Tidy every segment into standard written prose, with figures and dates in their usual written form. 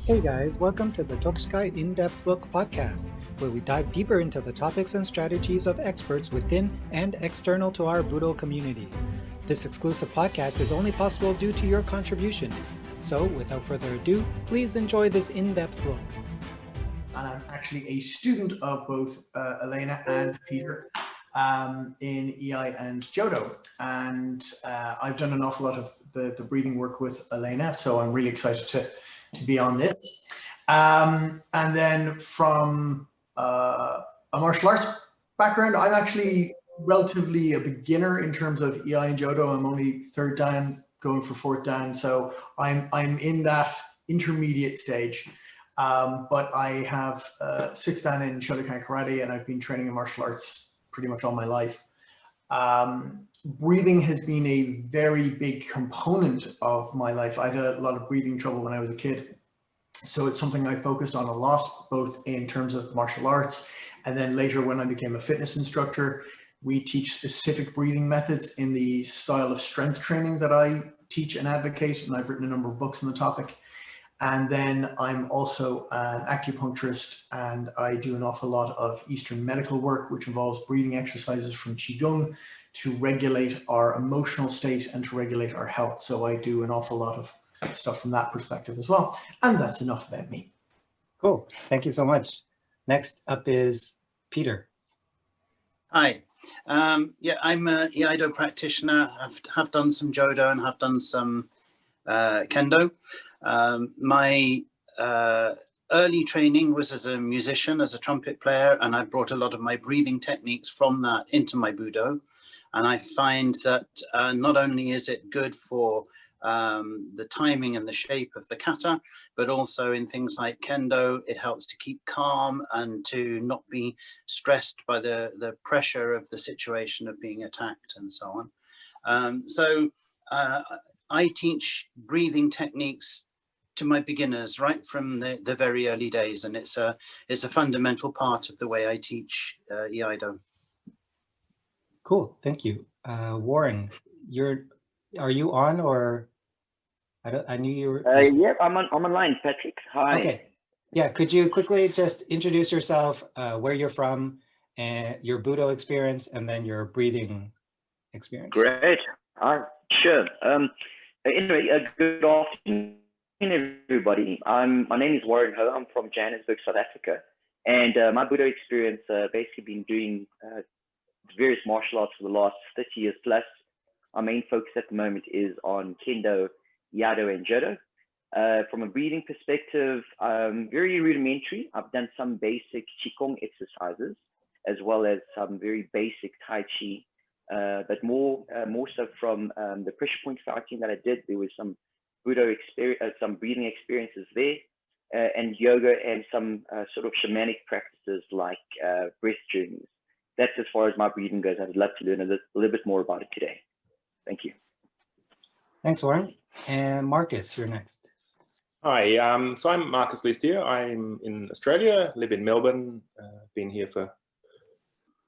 Hey guys, welcome to the Tokuskai In-Depth Look podcast, where we dive deeper into the topics and strategies of experts within and external to our budo community. This exclusive podcast is only possible due to your contribution. So, without further ado, please enjoy this in-depth look. And I'm actually a student of both Elena and Peter in EI and Jodo. And I've done an awful lot of the breathing work with Elena, so I'm really excited to be on this. And then from a martial arts background, I'm actually relatively a beginner in terms of EI and Jodo. I'm only third dan, going for fourth dan, so I'm in that intermediate stage. But I have 6th dan in Shotokan Karate, and I've been training in martial arts pretty much all my life. Breathing has been a very big component of my life. I had a lot of breathing trouble when I was a kid, so it's something I focused on a lot, both in terms of martial arts, and then later when I became a fitness instructor, we teach specific breathing methods in the style of strength training that I teach and advocate, and I've written a number of books on the topic. And then I'm also an acupuncturist, and I do an awful lot of Eastern medical work, which involves breathing exercises from Qigong to regulate our emotional state and to regulate our health. So I do an awful lot of stuff from that perspective as well. And that's enough about me. Cool. Thank you so much. Next up is Peter. Hi. Yeah, I'm an Iaido practitioner. Have done some Jodo and have done some Kendo. My early training was as a musician, as a trumpet player, and I brought a lot of my breathing techniques from that into my budo. And I find that not only is it good for the timing and the shape of the kata, but also in things like Kendo, it helps to keep calm and to not be stressed by the pressure of the situation of being attacked and so on. So I teach breathing techniques to my beginners right from the very early days, and it's a fundamental part of the way I teach Iaido. Cool, thank you. Warren, are you on, or I knew you were. Yeah, I'm online, Patrick. Hi. Okay. Yeah, could you quickly just introduce yourself, where you're from, and your budo experience, and then your breathing experience? Great. Sure. Anyway, good afternoon, everybody. My name is Warren Ho. I'm from Johannesburg, South Africa, and my budo experience basically been doing various martial arts for the last 30 years plus. Our main focus at the moment is on Kendo, Iaido, and Jodo. From a breathing perspective, very rudimentary. I've done some basic Qigong exercises, as well as some very basic Tai Chi, but more so from the pressure point fighting that I did. There was some budo experience, some breathing experiences there, and yoga, and some sort of shamanic practices like breath journeys. That's as far as my breathing goes. I'd love to learn a little bit more about it today. Thank you. Thanks, Warren. And Marcus, you're next. Hi, so I'm Marcus Listier. I'm in Australia, live in Melbourne, been here for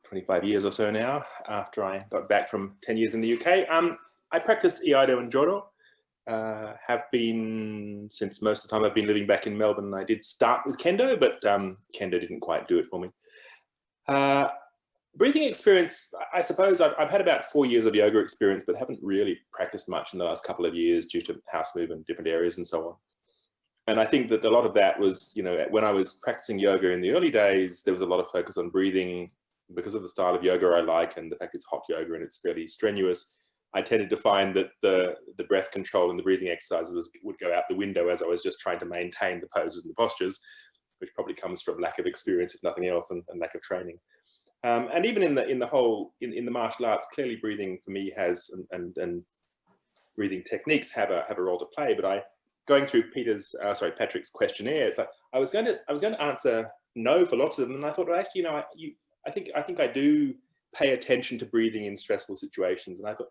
25 years or so now, after I got back from 10 years in the UK. I practice Iaido and Jodo, have been since most of the time I've been living back in Melbourne. I did start with Kendo, but Kendo didn't quite do it for me. Breathing experience, I suppose I've had about 4 years of yoga experience, but haven't really practiced much in the last couple of years due to house movement, different areas and so on. And I think that a lot of that was, when I was practicing yoga in the early days, there was a lot of focus on breathing because of the style of yoga I like and the fact it's hot yoga and it's fairly strenuous. I tended to find that the breath control and the breathing exercises would go out the window as I was just trying to maintain the poses and the postures, which probably comes from lack of experience, if nothing else, and lack of training. And even in the martial arts, clearly breathing for me has and breathing techniques have a role to play. But going through Patrick's questionnaire, it's like I was going to answer no for lots of them, and I thought, well, actually, I think I do pay attention to breathing in stressful situations. And I thought,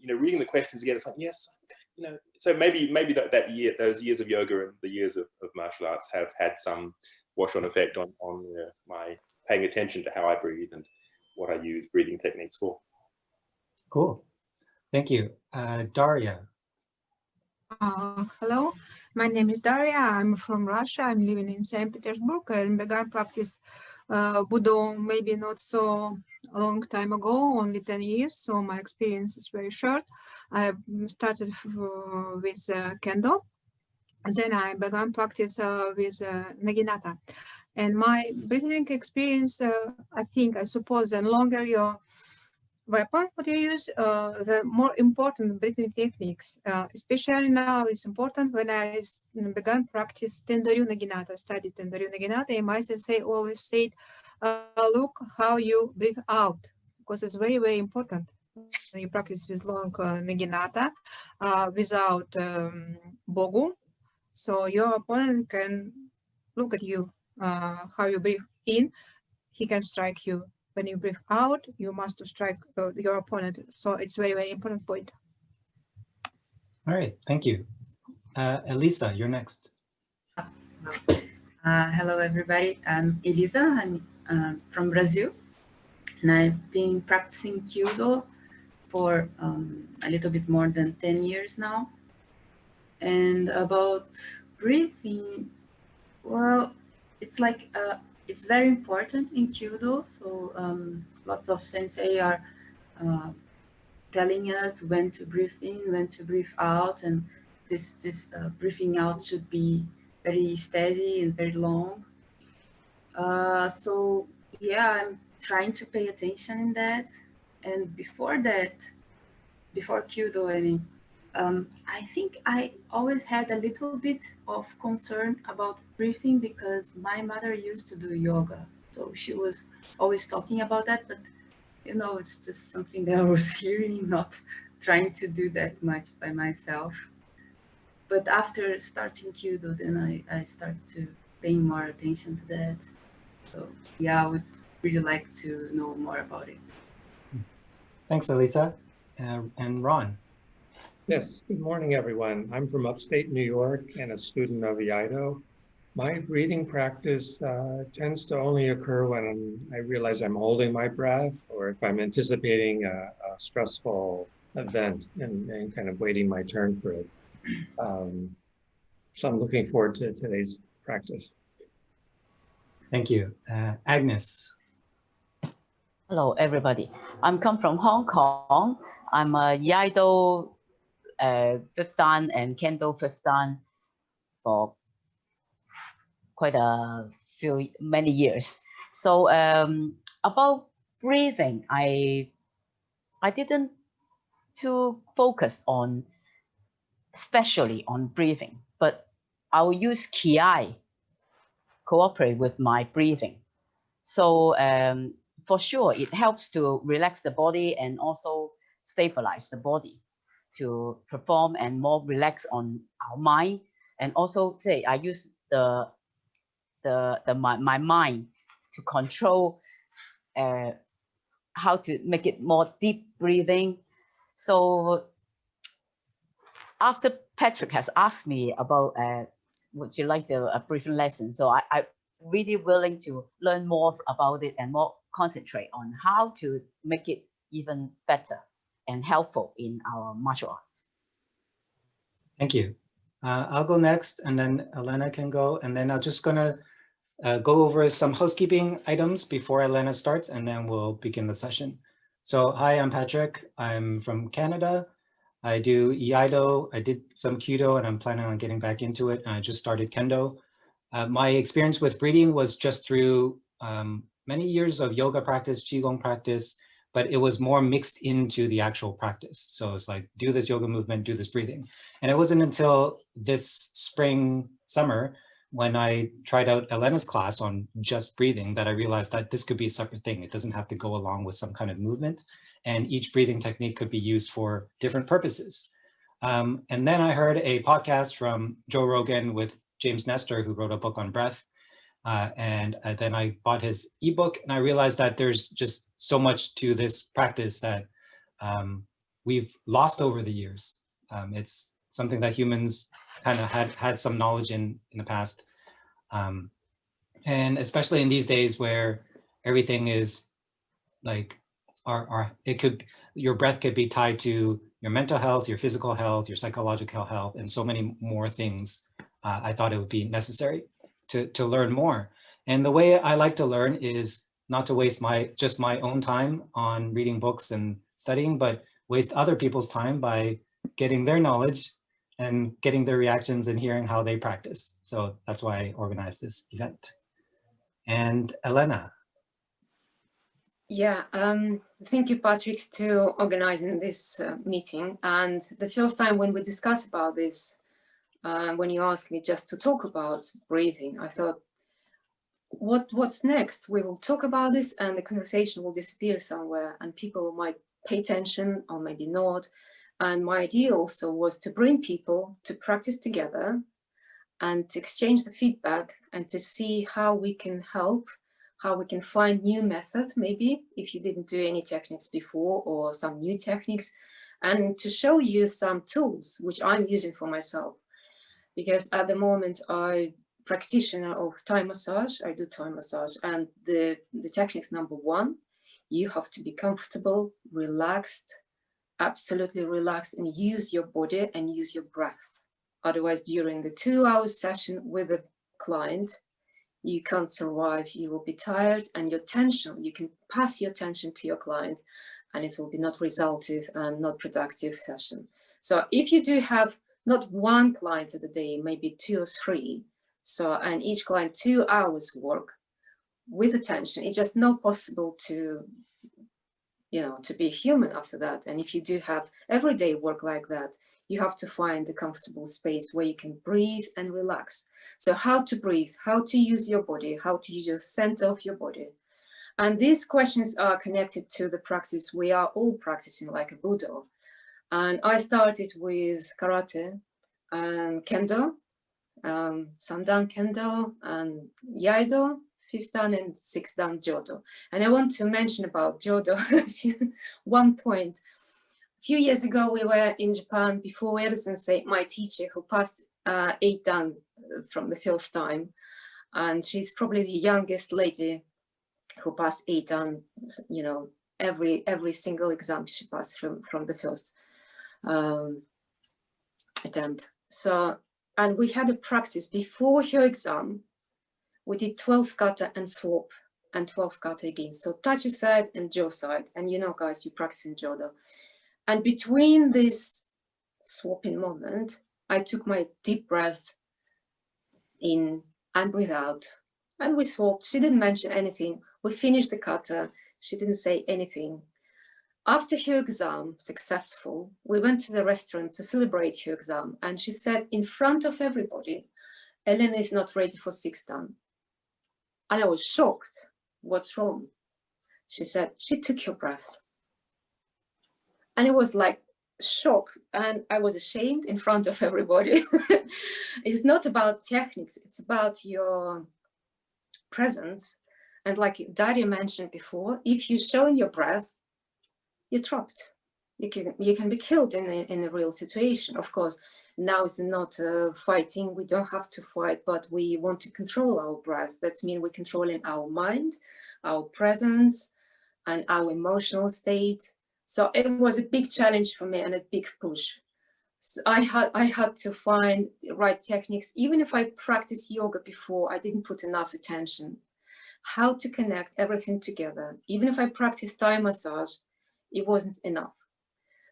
reading the questions again, it's like, yes, so maybe those years of yoga and the years of martial arts have had some wash-on effect on my paying attention to how I breathe and what I use breathing techniques for. Cool. Thank you. Daria. Hello. My name is Daria. I'm from Russia. I'm living in St. Petersburg and began practice budo maybe not so a long time ago, only 10 years. So my experience is very short. I started with kendo. Then I began practice with naginata. And my breathing experience, I suppose, the longer your weapon what you use, the more important breathing techniques. Especially now, it's important when I began practice Tenryu Naginata, studied Tenryu Naginata, and my sensei always said, look how you breathe out, because it's very, very important. When you practice with long Naginata without bogu, so your opponent can look at you, how you breathe in, he can strike you. When you breathe out, you must strike your opponent. So it's very, very important point. All right, thank you. Elisa, you're next. Hello, everybody. I'm Elisa. I'm from Brazil, and I've been practicing Kyudo for a little bit more than 10 years now. And about breathing, well, it's like it's very important in Kyudo. So lots of sensei are telling us when to breathe in, when to breathe out, and this breathing out should be very steady and very long. So yeah, I'm trying to pay attention in that. And before that, before Kyudo, I mean, I think I always had a little bit of concern about breathing because my mother used to do yoga. So she was always talking about that, but you know, it's just something that I was hearing, not trying to do that much by myself. But after starting Kyudo, then I start to paying more attention to that. So yeah, I would really like to know more about it. Thanks, Elisa. And Ron. Yes, good morning, everyone. I'm from upstate New York and a student of Iaido. My breathing practice tends to only occur when I realize I'm holding my breath or if I'm anticipating a stressful event and kind of waiting my turn for it. So I'm looking forward to today's practice. Thank you. Agnes. Hello, everybody. I'm come from Hong Kong. I'm a Iaido 5th Dan and Kendo 5th Dan for quite many years. So about breathing, I didn't too focus on especially on breathing, but I will use Ki cooperate with my breathing. So for sure, it helps to relax the body and also stabilize the body to perform and more relax on our mind. And also say I use my mind to control how to make it more deep breathing. So after Patrick has asked me about would you like a breathing lesson, so I really willing to learn more about it and more concentrate on how to make it even better and helpful in our martial arts. Thank you. I'll go next and then Elena can go, and then I'm just gonna go over some housekeeping items before Elena starts, and then we'll begin the session. So hi, I'm Patrick. I'm from Canada. I do Iaido. I did some Kyudo and I'm planning on getting back into it. And I just started Kendo. My experience with breathing was just through many years of yoga practice, Qigong practice, but it was more mixed into the actual practice. So it's like, do this yoga movement, do this breathing. And it wasn't until this summer, when I tried out Elena's class on just breathing, that I realized that this could be a separate thing. It doesn't have to go along with some kind of movement, and each breathing technique could be used for different purposes. And then I heard a podcast from Joe Rogan with James Nestor, who wrote a book on breath. And then I bought his ebook, and I realized that there's just so much to this practice that we've lost over the years. It's something that humans kind of had some knowledge in the past. And especially in these days where everything is like, your breath could be tied to your mental health, your physical health, your psychological health, and so many more things I thought it would be necessary to learn more. And the way I like to learn is not to waste just my own time on reading books and studying, but waste other people's time by getting their knowledge and getting their reactions and hearing how they practice. So that's why I organized this event. And Elena. Yeah, thank you, Patrick, to organizing this meeting. And the first time when we discussed about this, when you asked me just to talk about breathing, I thought, what's next? We will talk about this and the conversation will disappear somewhere and people might pay attention or maybe not. And my idea also was to bring people to practice together and to exchange the feedback and to see how we can help, how we can find new methods, maybe if you didn't do any techniques before, or some new techniques, and to show you some tools which I'm using for myself. Because at the moment I practitioner of Thai massage, I do Thai massage, and the techniques number one, you have to be comfortable, relaxed, absolutely relaxed, and use your body and use your breath. Otherwise, during the 2-hour session with a client, you can't survive, you will be tired, and your tension, you can pass your tension to your client, and it will be not resultive and not productive session. So if you do have not one client a day, maybe 2 or 3, so, and each client 2 hours work with attention, it's just not possible to, you know, to be human after that. And if you do have everyday work like that, you have to find a comfortable space where you can breathe and relax. So how to breathe, how to use your body, how to use your center of your body. And these questions are connected to the practice we are all practicing, like a budo. And I started with karate and kendo, sandan kendo and iaido, 5th dan and 6th dan Jodo. And I want to mention about Jodo one point. A few years ago, we were in Japan before Eda-sensei, my teacher, who passed 8 dan from the first time. And she's probably the youngest lady who passed 8 dan, you know, every single exam she passed from the first attempt. So, and we had a practice before her exam. We did 12 kata and swap and 12 kata again. So touch side and jaw side. And you know, guys, you practice in Jodo. And between this swapping moment, I took my deep breath in and breathe out. And we swapped. She didn't mention anything. We finished the kata. She didn't say anything. After her exam, successful, we went to the restaurant to celebrate her exam. And she said in front of everybody, Elena is not ready for 6th dan. And I was shocked. What's wrong? She said, she took your breath. And it was like shocked. And I was ashamed in front of everybody. It's not about techniques. It's about your presence. And like Daria mentioned before, if you show in your breath, you're trapped. You can be killed in a real situation. Of course, now it's not fighting. We don't have to fight, but we want to control our breath. That means we're controlling our mind, our presence, and our emotional state. So it was a big challenge for me and a big push. So I had to find the right techniques. Even if I practiced yoga before, I didn't put enough attention. How to connect everything together. Even if I practiced Thai massage, it wasn't enough.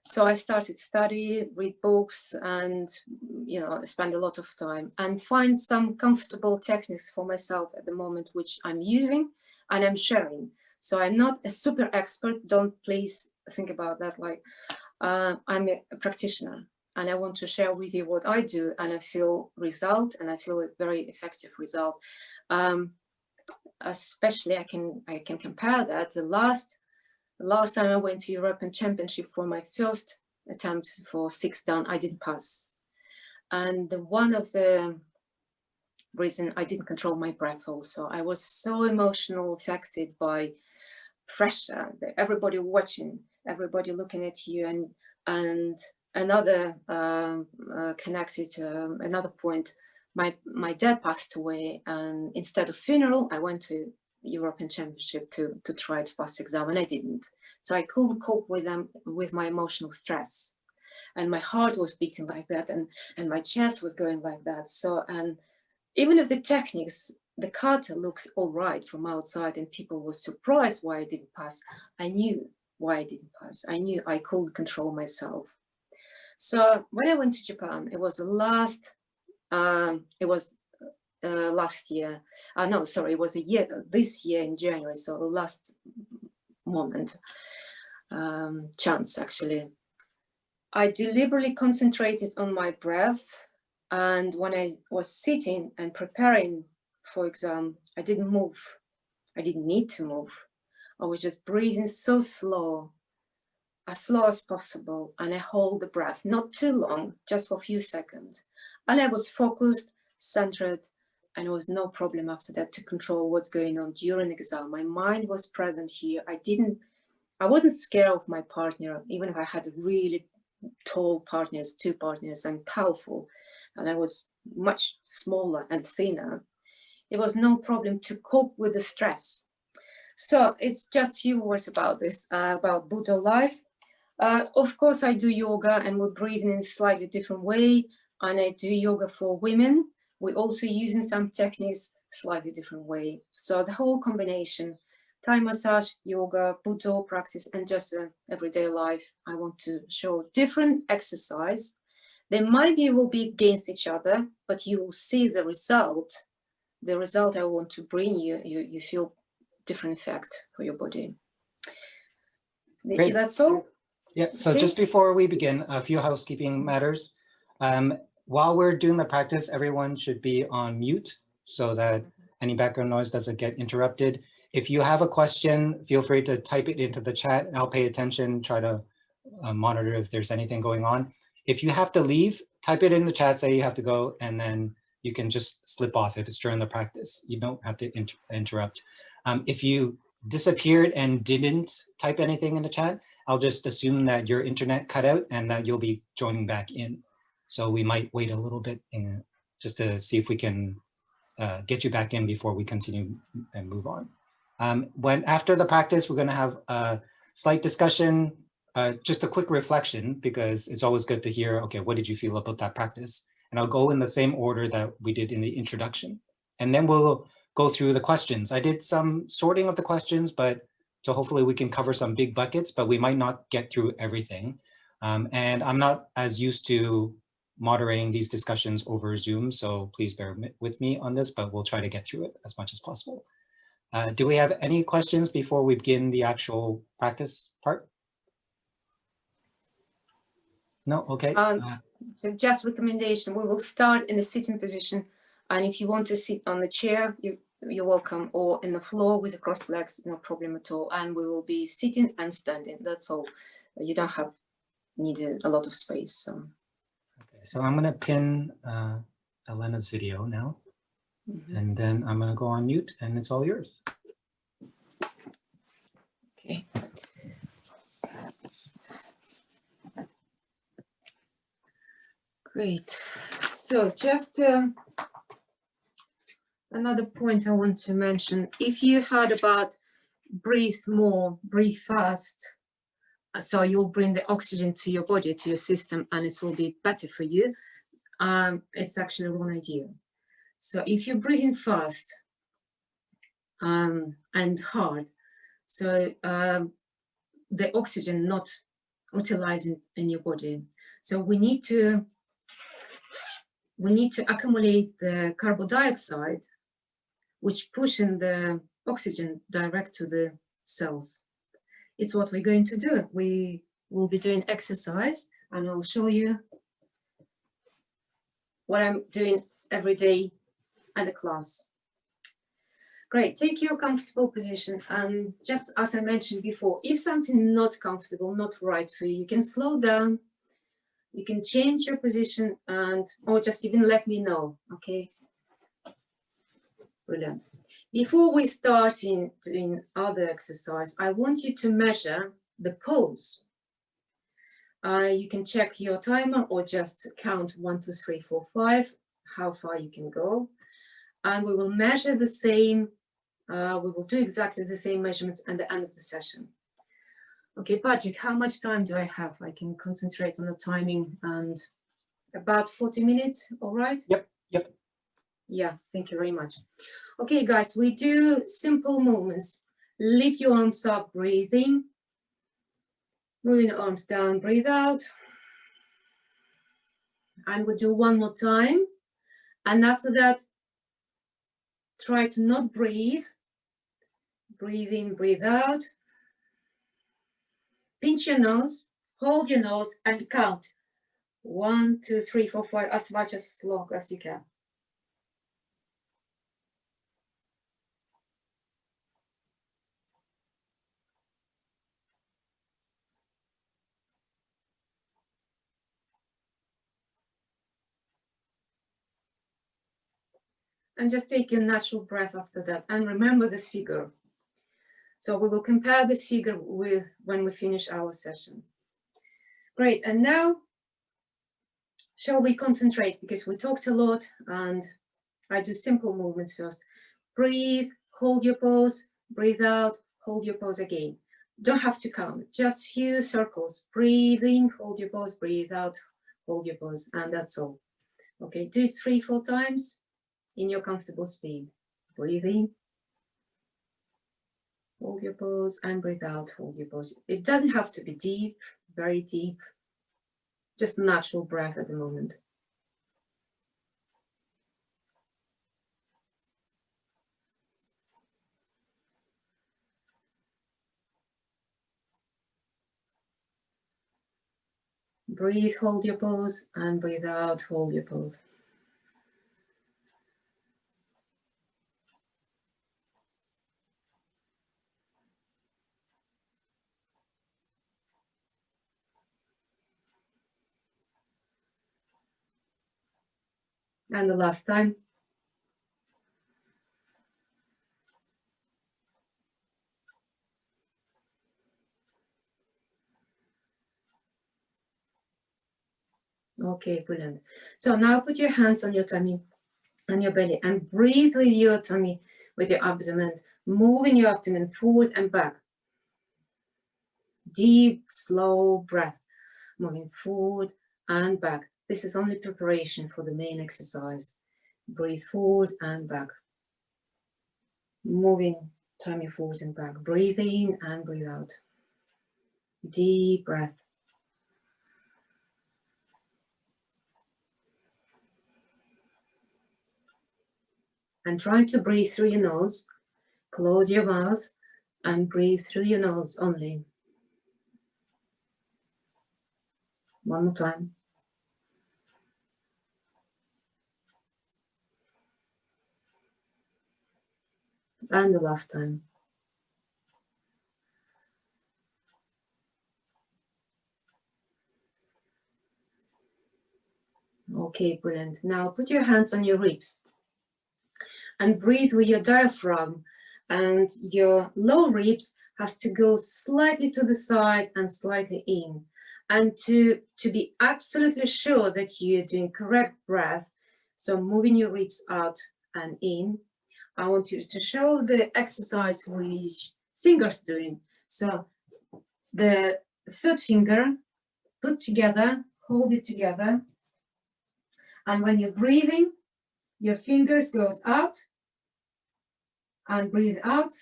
So I started study, read books, and you know, spend a lot of time and find some comfortable techniques for myself at the moment, which I'm using and I'm sharing. So I'm not a super expert. Don't please think about that. Like I'm a practitioner, and I want to share with you what I do, and I feel result, and I feel a very effective result. Especially, I can compare that. The last time I went to European Championship for my first attempt for 6th dan, I didn't pass. And one of the reason I didn't control my breath also. I was so emotionally affected by pressure, everybody watching, everybody looking at you. And another connected, another point, my dad passed away, and instead of funeral, I went to European Championship to try to pass exam, and I didn't. So I couldn't cope with them, with my emotional stress. and my heart was beating like that, and my chest was going like that. So, and even if the techniques, the kata looks all right from outside and people were surprised why I didn't pass, I knew why I didn't pass. I knew I couldn't control myself. So when I went to Japan, it was the last, last year. No, sorry, it was this year in January. So the last moment, chance actually. I deliberately concentrated on my breath. And when I was sitting and preparing for exam, I didn't move. I didn't need to move. I was just breathing so slow as possible. And I hold the breath, not too long, just for a few seconds. And I was focused, centered, and there was no problem after that to control what's going on during the exam. My mind was present here. I wasn't scared of my partner, even if I had really tall partners, 2 partners, and powerful, and I was much smaller and thinner. It was no problem to cope with the stress. So it's just a few words about this, about budo life. Of course, I do yoga and we're breathing in a slightly different way. And I do yoga for women. We're also using some techniques slightly different way. So the whole combination, Thai massage, yoga, budo practice, and just everyday life. I want to show different exercise. They will be against each other, but you will see the result. The result I want to bring you, you feel different effect for your body. Great. That's all? Yeah, so Okay. Just before we begin, a few housekeeping matters. While we're doing the practice, everyone should be on mute so that any background noise doesn't get interrupted. If you have a question, feel free to type it into the chat and I'll pay attention, try to monitor if there's anything going on. If you have to leave, type it in the chat, say you have to go, and then you can just slip off if it's during the practice. You don't have to interrupt. If you disappeared and didn't type anything in the chat, I'll just assume that your internet cut out and that you'll be joining back in. So we might wait a little bit just to see if we can get you back in before we continue and move on. After the practice, we're going to have a slight discussion, just a quick reflection, because it's always good to hear, okay, what did you feel about that practice? And I'll go in the same order that we did in the introduction. And then we'll go through the questions. I did some sorting of the questions, so hopefully we can cover some big buckets, but we might not get through everything. And I'm not as used to moderating these discussions over Zoom, so please bear with me on this, but we'll try to get through it as much as possible. Do we have any questions before we begin the actual practice part? No, okay. So just recommendation, we will start in a sitting position. And if you want to sit on the chair, you're welcome, or in the floor with the crossed legs, no problem at all. And we will be sitting and standing, that's all. You don't need a lot of space. So. Okay, so I'm gonna pin Elena's video now. And then I'm gonna go on mute and it's all yours. Okay. Great. So just another point I want to mention. If you heard about breathe more, breathe fast, so you'll bring the oxygen to your body, to your system, and it will be better for you. It's actually a wrong idea. So if you're breathing fast and hard, so the oxygen not utilizing in your body. So we need to accumulate the carbon dioxide, which pushing the oxygen direct to the cells. It's what we're going to do. We will be doing exercise, and I'll show you what I'm doing every day at the class. Great, take your comfortable position, and just as I mentioned before, if something not comfortable, not right for you, you can slow down, you can change your position, or just even let me know, okay? Brilliant. Before we start doing other exercise, I want you to measure the pose. You can check your timer or just count 1, 2, 3, 4, 5, how far you can go. And we will measure the same, we will do exactly the same measurements at the end of the session. Okay, Patrick, how much time do I have? I can concentrate on the timing and about 40 minutes, all right? Yep. Yeah, thank you very much. Okay, guys, we do simple movements. Lift your arms up, breathing. Moving the arms down, breathe out. And we'll do one more time. And after that, try to not breathe. Breathe in, breathe out. Pinch your nose, hold your nose, and count. 1, 2, 3, 4, 5, as much as long as you can. And just take your natural breath after that. And remember this figure. So we will compare this figure with when we finish our session. Great, and now, shall we concentrate? Because we talked a lot and I do simple movements first. Breathe, hold your pose, breathe out, hold your pose again. Don't have to count, just few circles. Breathe in, hold your pose, breathe out, hold your pose, and that's all. Okay, do it 3, 4 times in your comfortable speed. Breathe in, hold your pose, and breathe out, hold your pose. It doesn't have to be deep, very deep, just natural breath at the moment. Breathe, hold your pose, and breathe out, hold your pose. And the last time. Okay, brilliant. So now put your hands on your tummy, on your belly, and breathe with your tummy, with your abdomen, moving your abdomen forward and back. Deep, slow breath, moving forward and back. This is only preparation for the main exercise. Breathe forward and back. Moving tummy forward and back. Breathe in and breathe out. Deep breath. And try to breathe through your nose. Close your mouth and breathe through your nose only. One more time. And the last time. Okay, brilliant. Now put your hands on your ribs and breathe with your diaphragm, and your lower ribs has to go slightly to the side and slightly in. And to be absolutely sure that you're doing correct breath, so moving your ribs out and in, I want you to show the exercise which Singer's doing. So the third finger, put together, hold it together. And when you're breathing, your fingers goes out and breathe out.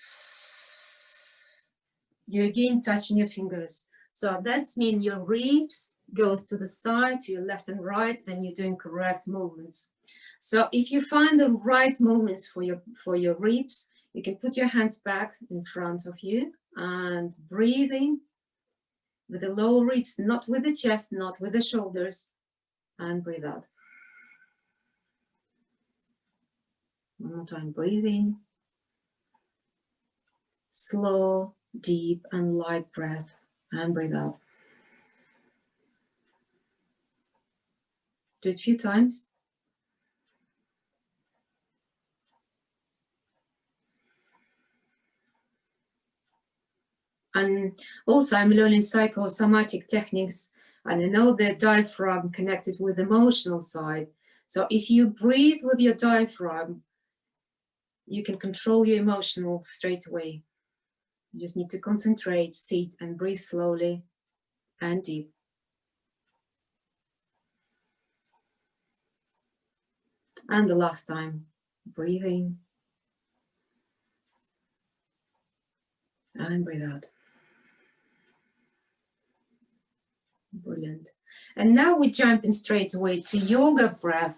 You're again touching your fingers. So that's mean your ribs goes to the side, to your left and right, and you're doing correct movements. So if you find the right movements for your ribs, you can put your hands back in front of you and breathing with the lower ribs, not with the chest, not with the shoulders, and breathe out. One more time, breathing. Slow, deep, and light breath, and breathe out. Do it a few times. And also I'm learning psychosomatic techniques, and I know the diaphragm connected with the emotional side. So if you breathe with your diaphragm, you can control your emotional straight away. You just need to concentrate, sit and breathe slowly and deep. And the last time, breathing and breathe out. Brilliant. And now we're jumping straight away to yoga breath,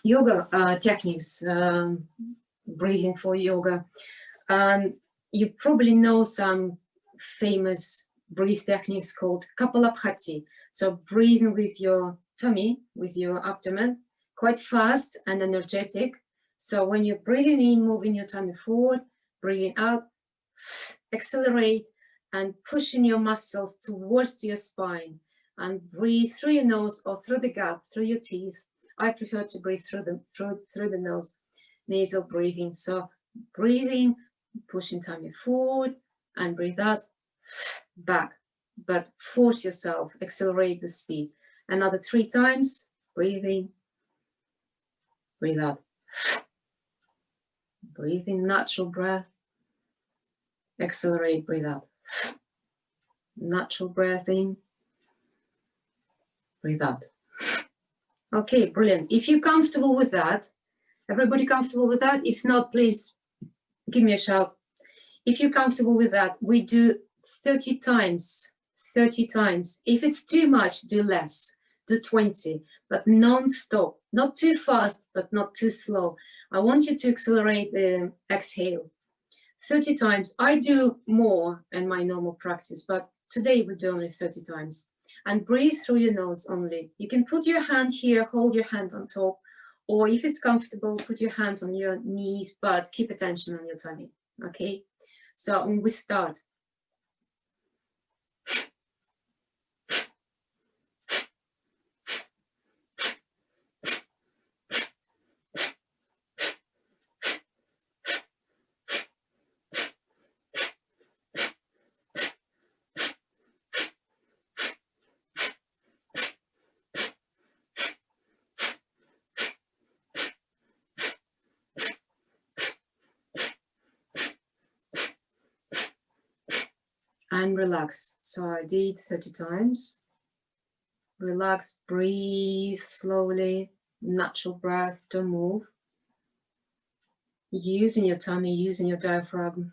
yoga techniques, breathing for yoga. You probably know some famous breathe techniques called Kapalabhati. So breathing with your tummy, with your abdomen, quite fast and energetic. So when you're breathing in, moving your tummy forward, breathing out, accelerate and pushing your muscles towards your spine, and breathe through your nose or through the gap, through your teeth. I prefer to breathe through the nose, nasal breathing. So breathing, pushing tummy forward and breathe out, back, but force yourself, accelerate the speed. Another 3 times, breathing, breathe out. Breathe in, natural breath, accelerate, breathe out. Natural breath in, breathe out. Okay, brilliant. If you're comfortable with that, everybody comfortable with that? If not, please give me a shout. If you're comfortable with that, we do 30 times, 30 times. If it's too much, do less, do 20, but non-stop, not too fast, but not too slow. I want you to accelerate the exhale. 30 times. I do more in my normal practice, but today we do only 30 times. And breathe through your nose only. You can put your hand here, hold your hand on top, or if it's comfortable, put your hand on your knees, but keep attention on your tummy, okay? So when we start. And relax. So I did 30 times. Relax, breathe slowly, natural breath, don't move. Using your tummy, using your diaphragm,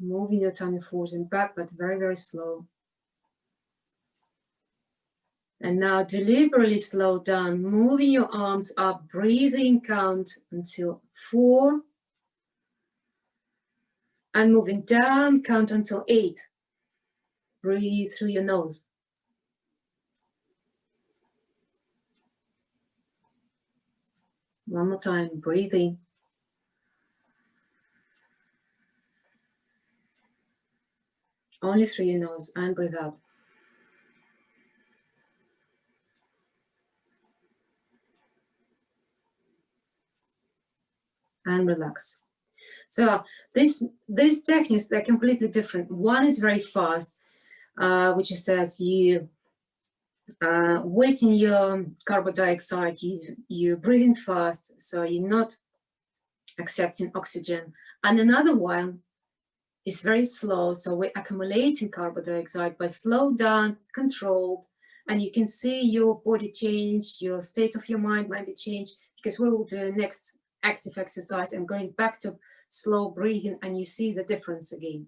moving your tummy forward and back, but very, very slow. And now deliberately slow down, moving your arms up, breathing, count until 4. And moving down, count until 8. Breathe through your nose. One more time, breathing. Only through your nose and breathe out. And relax. So these techniques, they're completely different. One is very fast, which says you wasting your carbon dioxide, you're breathing fast, so you're not accepting oxygen. And another one is very slow, so we're accumulating carbon dioxide, but slow down, controlled, and you can see your body change, your state of your mind might be changed, because we will do next active exercise and going back to slow breathing, and you see the difference again.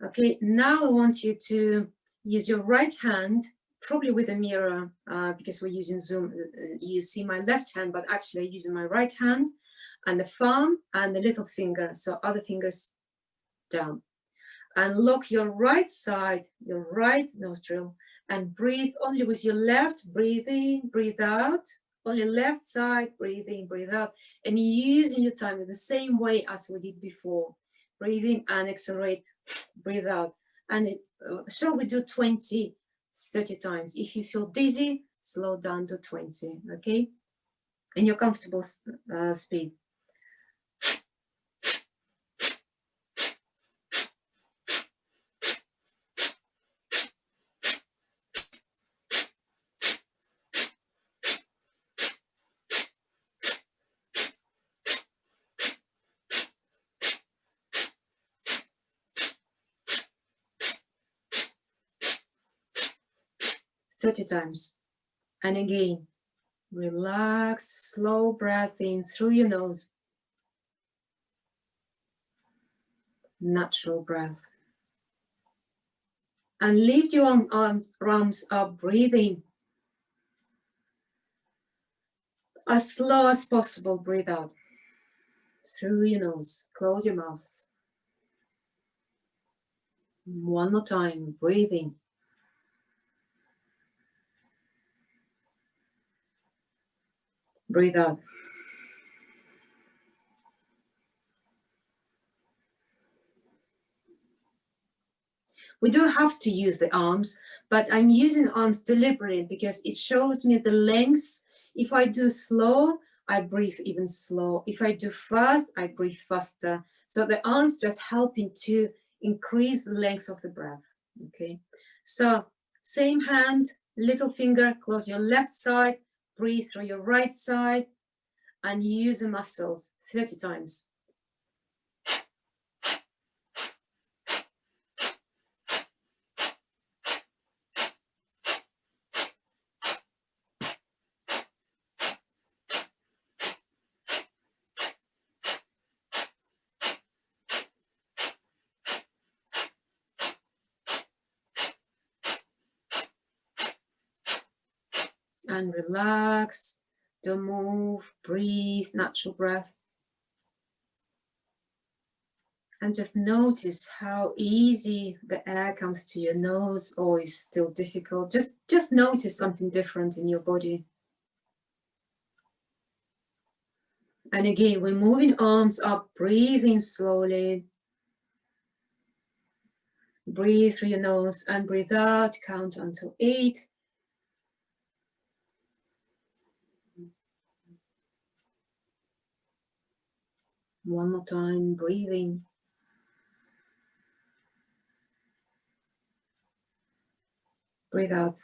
Okay, now I want you to use your right hand, probably with a mirror, because we're using Zoom. You see my left hand, but actually I'm using my right hand and the thumb and the little finger, so other fingers down. And lock your right side, your right nostril, and breathe only with your left. Breathe in, breathe out. Only left side, breathe in, breathe out. And using your time the same way as we did before. Breathe in and accelerate, breathe out. And shall we do 20, 30 times? If you feel dizzy, slow down to 20, okay? In your comfortable speed. 30 times. And again, relax, slow breath in through your nose. Natural breath. And lift your arms up, breathing. As slow as possible, breathe out. Through your nose, close your mouth. One more time, breathing. Breathe out. We do have to use the arms, but I'm using arms deliberately because it shows me the length. If I do slow, I breathe even slow. If I do fast, I breathe faster. So the arms just helping to increase the length of the breath. Okay, so same hand, little finger, close your left side, breathe through your right side, and use the muscles 30 times. And relax, don't move, breathe, natural breath. And just notice how easy the air comes to your nose, or is still difficult. Just notice something different in your body. And again, we're moving arms up, breathing slowly. Breathe through your nose and breathe out, count until 8. One more time, breathing. Breathe out.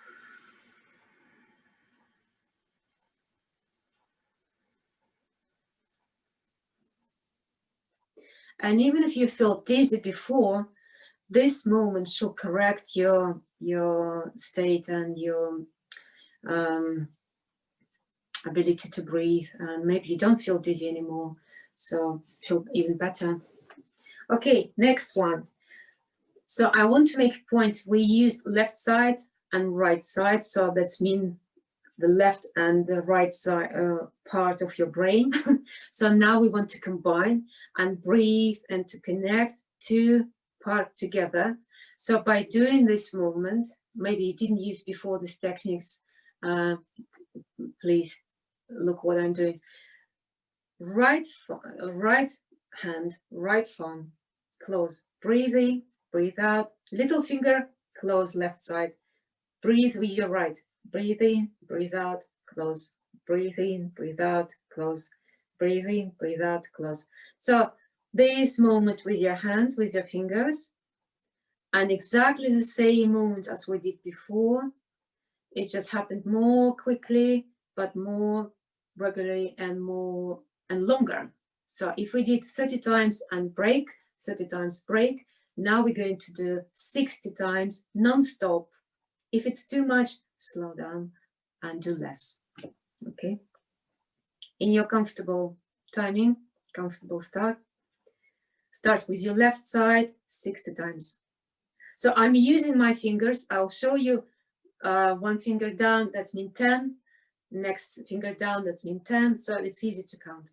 And even if you felt dizzy before, this moment should correct your state and your ability to breathe. And maybe you don't feel dizzy anymore, so feel even better. Okay, next one. So I want to make a point. We use left side and right side, so that's mean the left and the right side part of your brain. So now we want to combine and breathe and to connect two parts together. So by doing this movement, maybe you didn't use before these techniques, please look what I'm doing. Right hand, right thumb, close, breathing, breathe out, little finger, close left side, breathe with your right, breathe in, breathe out, close, breathe in, breathe out, close, breathe in, breathe out, close. So this moment with your hands, with your fingers, and exactly the same movement as we did before. It just happened more quickly, but more regularly and more and longer. So if we did 30 times and break, 30 times break, now we're going to do 60 times non-stop. If it's too much, slow down and do less. Okay. In your comfortable timing, comfortable start. Start with your left side 60 times. So I'm using my fingers. I'll show you one finger down, that's mean 10. Next finger down, that's mean 10. So it's easy to count.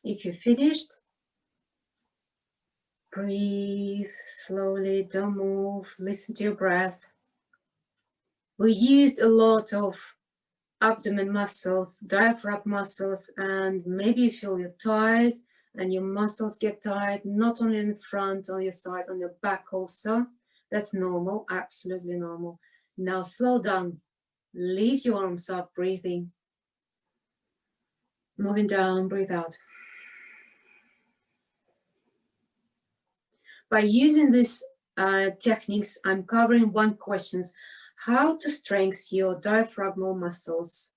If you're finished, Breathe slowly, don't move, listen to your breath. We used a lot of abdomen muscles, diaphragm muscles, and maybe you feel you're tired and your muscles get tired, not only in front, on your side, on your back also. That's normal, absolutely normal. Now slow down, lift your arms up, breathing. Moving down, breathe out. By using these techniques, I'm covering one question: how to strengthen your diaphragmal muscles.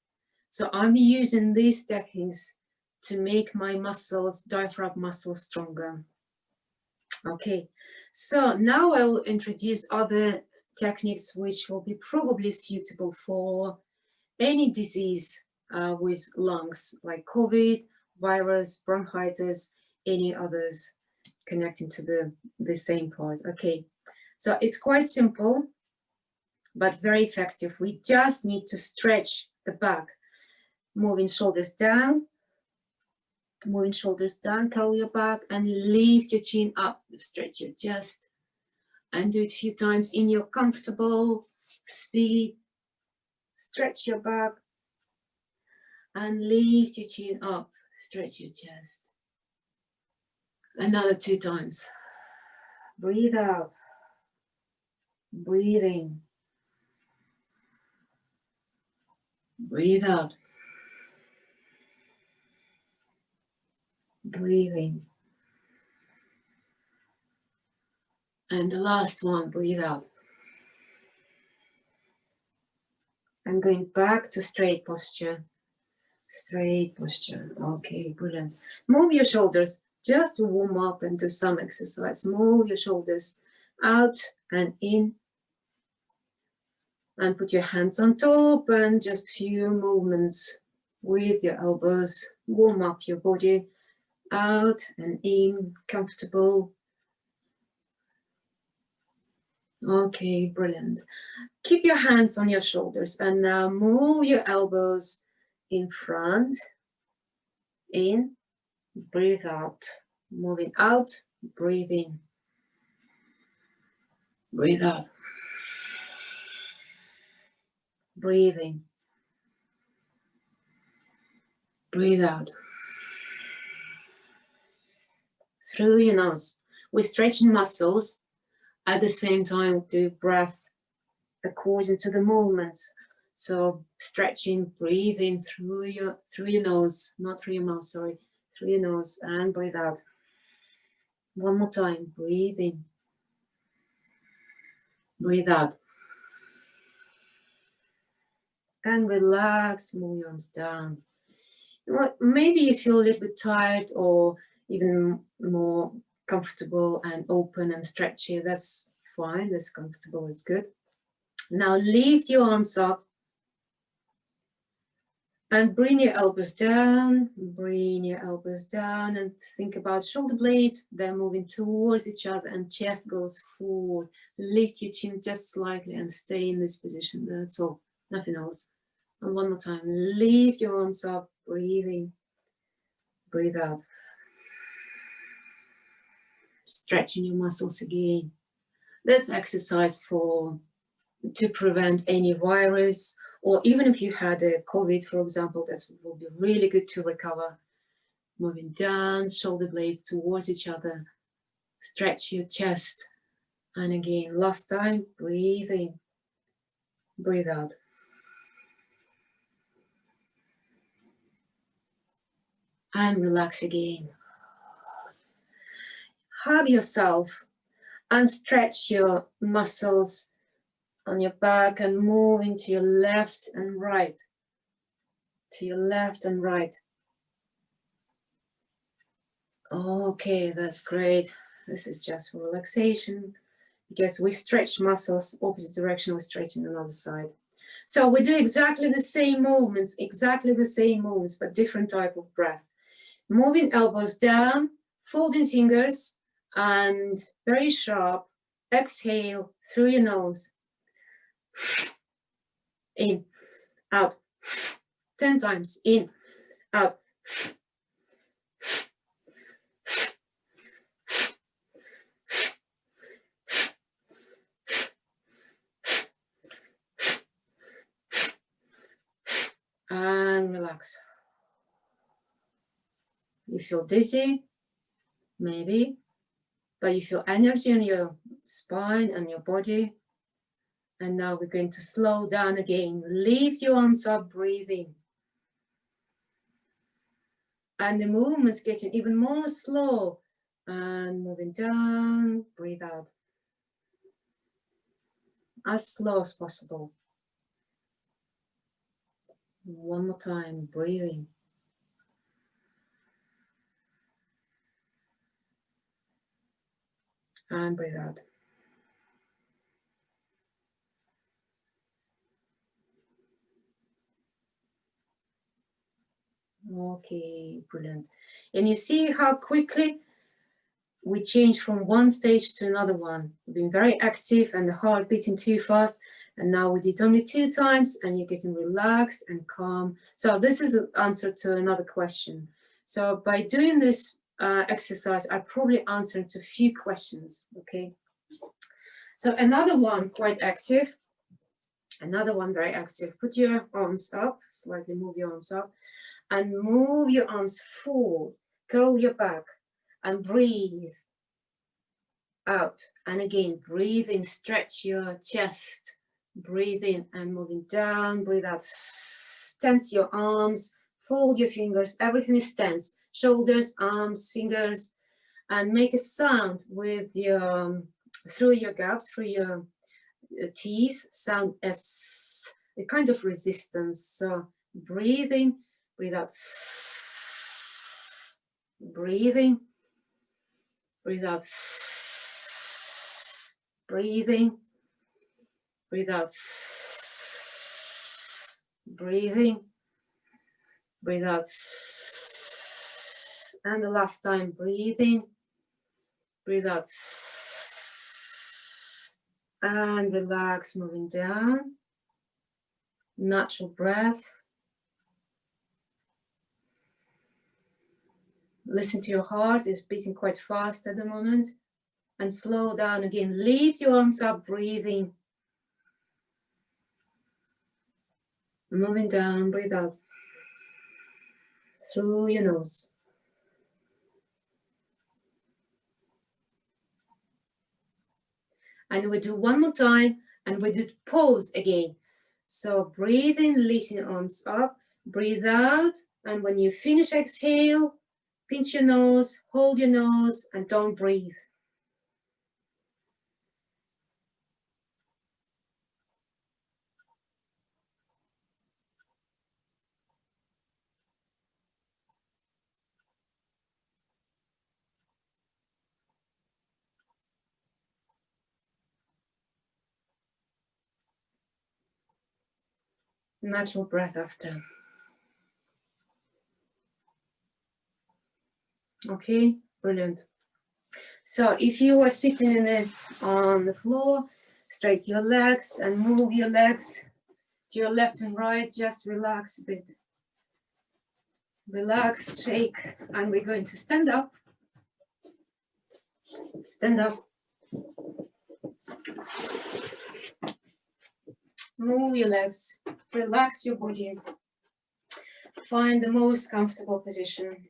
So I'm using these techniques to make my muscles, diaphragm muscles, stronger. Okay, so now I'll introduce other techniques which will be probably suitable for any disease with lungs, like COVID, virus, bronchitis, any others connecting to the same part. Okay, so it's quite simple, but very effective. We just need to stretch the back, moving shoulders down, curl your back and lift your chin up, stretch your chest, and do it a few times in your comfortable speed. Stretch your back and lift your chin up, stretch your chest. Another 2 times. Breathe out, breathe in, breathe out, breathe in. And the last one, breathe out. I'm going back to straight posture. Straight posture. Okay, brilliant. Move your shoulders just to warm up and do some exercise. Move your shoulders out and in. And put your hands on top and just few movements with your elbows. Warm up your body. Out and in, comfortable. Okay, brilliant. Keep your hands on your shoulders and now move your elbows in front, in, breathe out, moving out, breathe in, breathe out, breathe in, breathe out. Through your nose, we're stretching muscles at the same time to breath according to the movements. So stretching, breathing through your nose, not through your mouth, sorry, through your nose, and breathe out. One more time, breathe in, breathe out. And relax, move your arms down. Maybe you feel a little bit tired or even more comfortable and open and stretchy. That's fine, that's comfortable, that's good. Now lift your arms up and bring your elbows down, and think about shoulder blades. They're moving towards each other and chest goes forward. Lift your chin just slightly and stay in this position. That's all, nothing else. And one more time, lift your arms up, breathe in, breathe out. Stretching your muscles again. That's exercise to prevent any virus, or even if you had a COVID, for example, that will be really good to recover. Moving down, shoulder blades towards each other. Stretch your chest. And again, last time, breathe in, breathe out. And relax again. Hug yourself and stretch your muscles on your back and move into your left and right. To your left and right. Okay, that's great. This is just for relaxation because we stretch muscles opposite direction, we stretch in another side. So we do exactly the same movements, but different type of breath. Moving elbows down, folding fingers, and very sharp. Exhale through your nose. In, out. 10 times. In, out. and relax. You feel dizzy, maybe, but you feel energy in your spine and your body. And now we're going to slow down again. Lift your arms up, breathing. And the movement's getting even more slow. And moving down, breathe out. As slow as possible. One more time, breathing. And breathe out. Okay, brilliant. And you see how quickly we change from one stage to another one. We've been very active and the heart beating too fast. And now we did only 2 times and you're getting relaxed and calm. So this is the answer to another question. So by doing this exercise, I probably answered a few questions, okay? So another one quite active, another one very active. Put your arms up, slightly move your arms up and move your arms forward, curl your back and breathe out. And again, breathe in, stretch your chest, breathe in and moving down, breathe out, tense your arms, fold your fingers, everything is tense, shoulders, arms, fingers, and make a sound with your, through your gaps, through your teeth, sound as a kind of resistance. So breathe in, breathe out, breathing, breathe out, breathing, breathe out, breathing, breathe out, and the last time, breathing, breathe out, and relax, moving down, natural breath. Listen to your heart, it's beating quite fast at the moment. And slow down again, lift your arms up, breathing. Moving down, breathe out. Through your nose. And we do one more time, and we do pause again. So breathe in, lift your arms up, breathe out, and when you finish, exhale, pinch your nose, hold your nose, and don't breathe. Natural breath after. Okay, brilliant. So if you are sitting on the floor, straighten your legs and move your legs to your left and right. Just relax a bit. Relax, shake, and we're going to stand up. Stand up. Move your legs. Relax your body. Find the most comfortable position.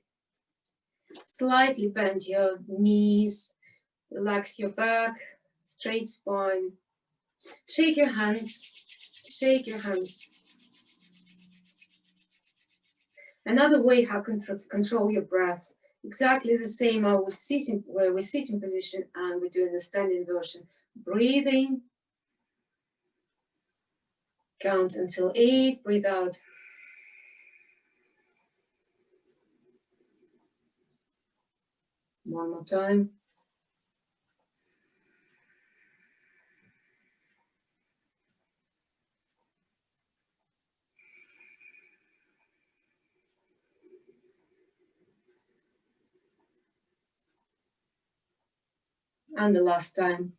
Slightly bend your knees. Relax your back. Straight spine. Shake your hands. Shake your hands. Another way how to control your breath. Exactly the same where we sit in position and we're doing the standing version. Breathing. Count until 8, breathe out. One more time. And the last time.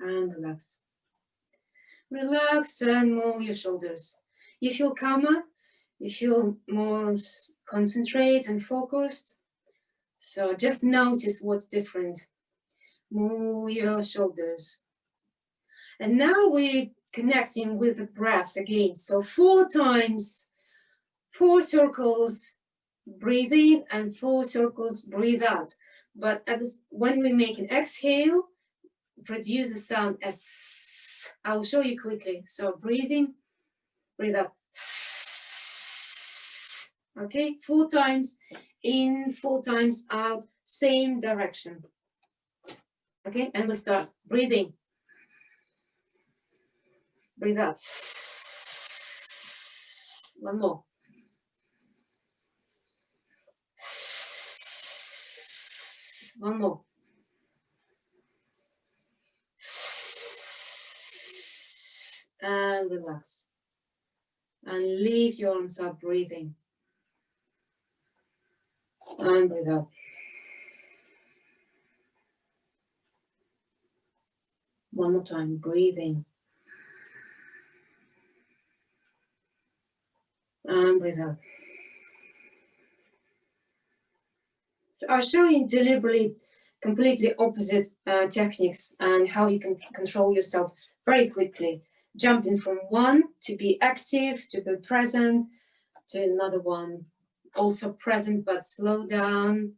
And relax. Relax and move your shoulders. You feel calmer, you feel more concentrate and focused. So just notice what's different. Move your shoulders. And now we're connecting with the breath again. So 4 times, 4 circles, breathe in, and 4 circles, breathe out. But when we make an exhale, produce the sound as. I'll show you quickly. So breathe in, breathe out. Okay, 4 times in, 4 times out, same direction. Okay, and we start breathing. Breathe out. One more. One more. And relax. And lift your arms up, breathing. And breathe out. One more time, breathing. And breathe out. So I'll show you deliberately completely opposite techniques and how you can control yourself very quickly. Jumping from one to be active, to be present, to another one, also present but slow down,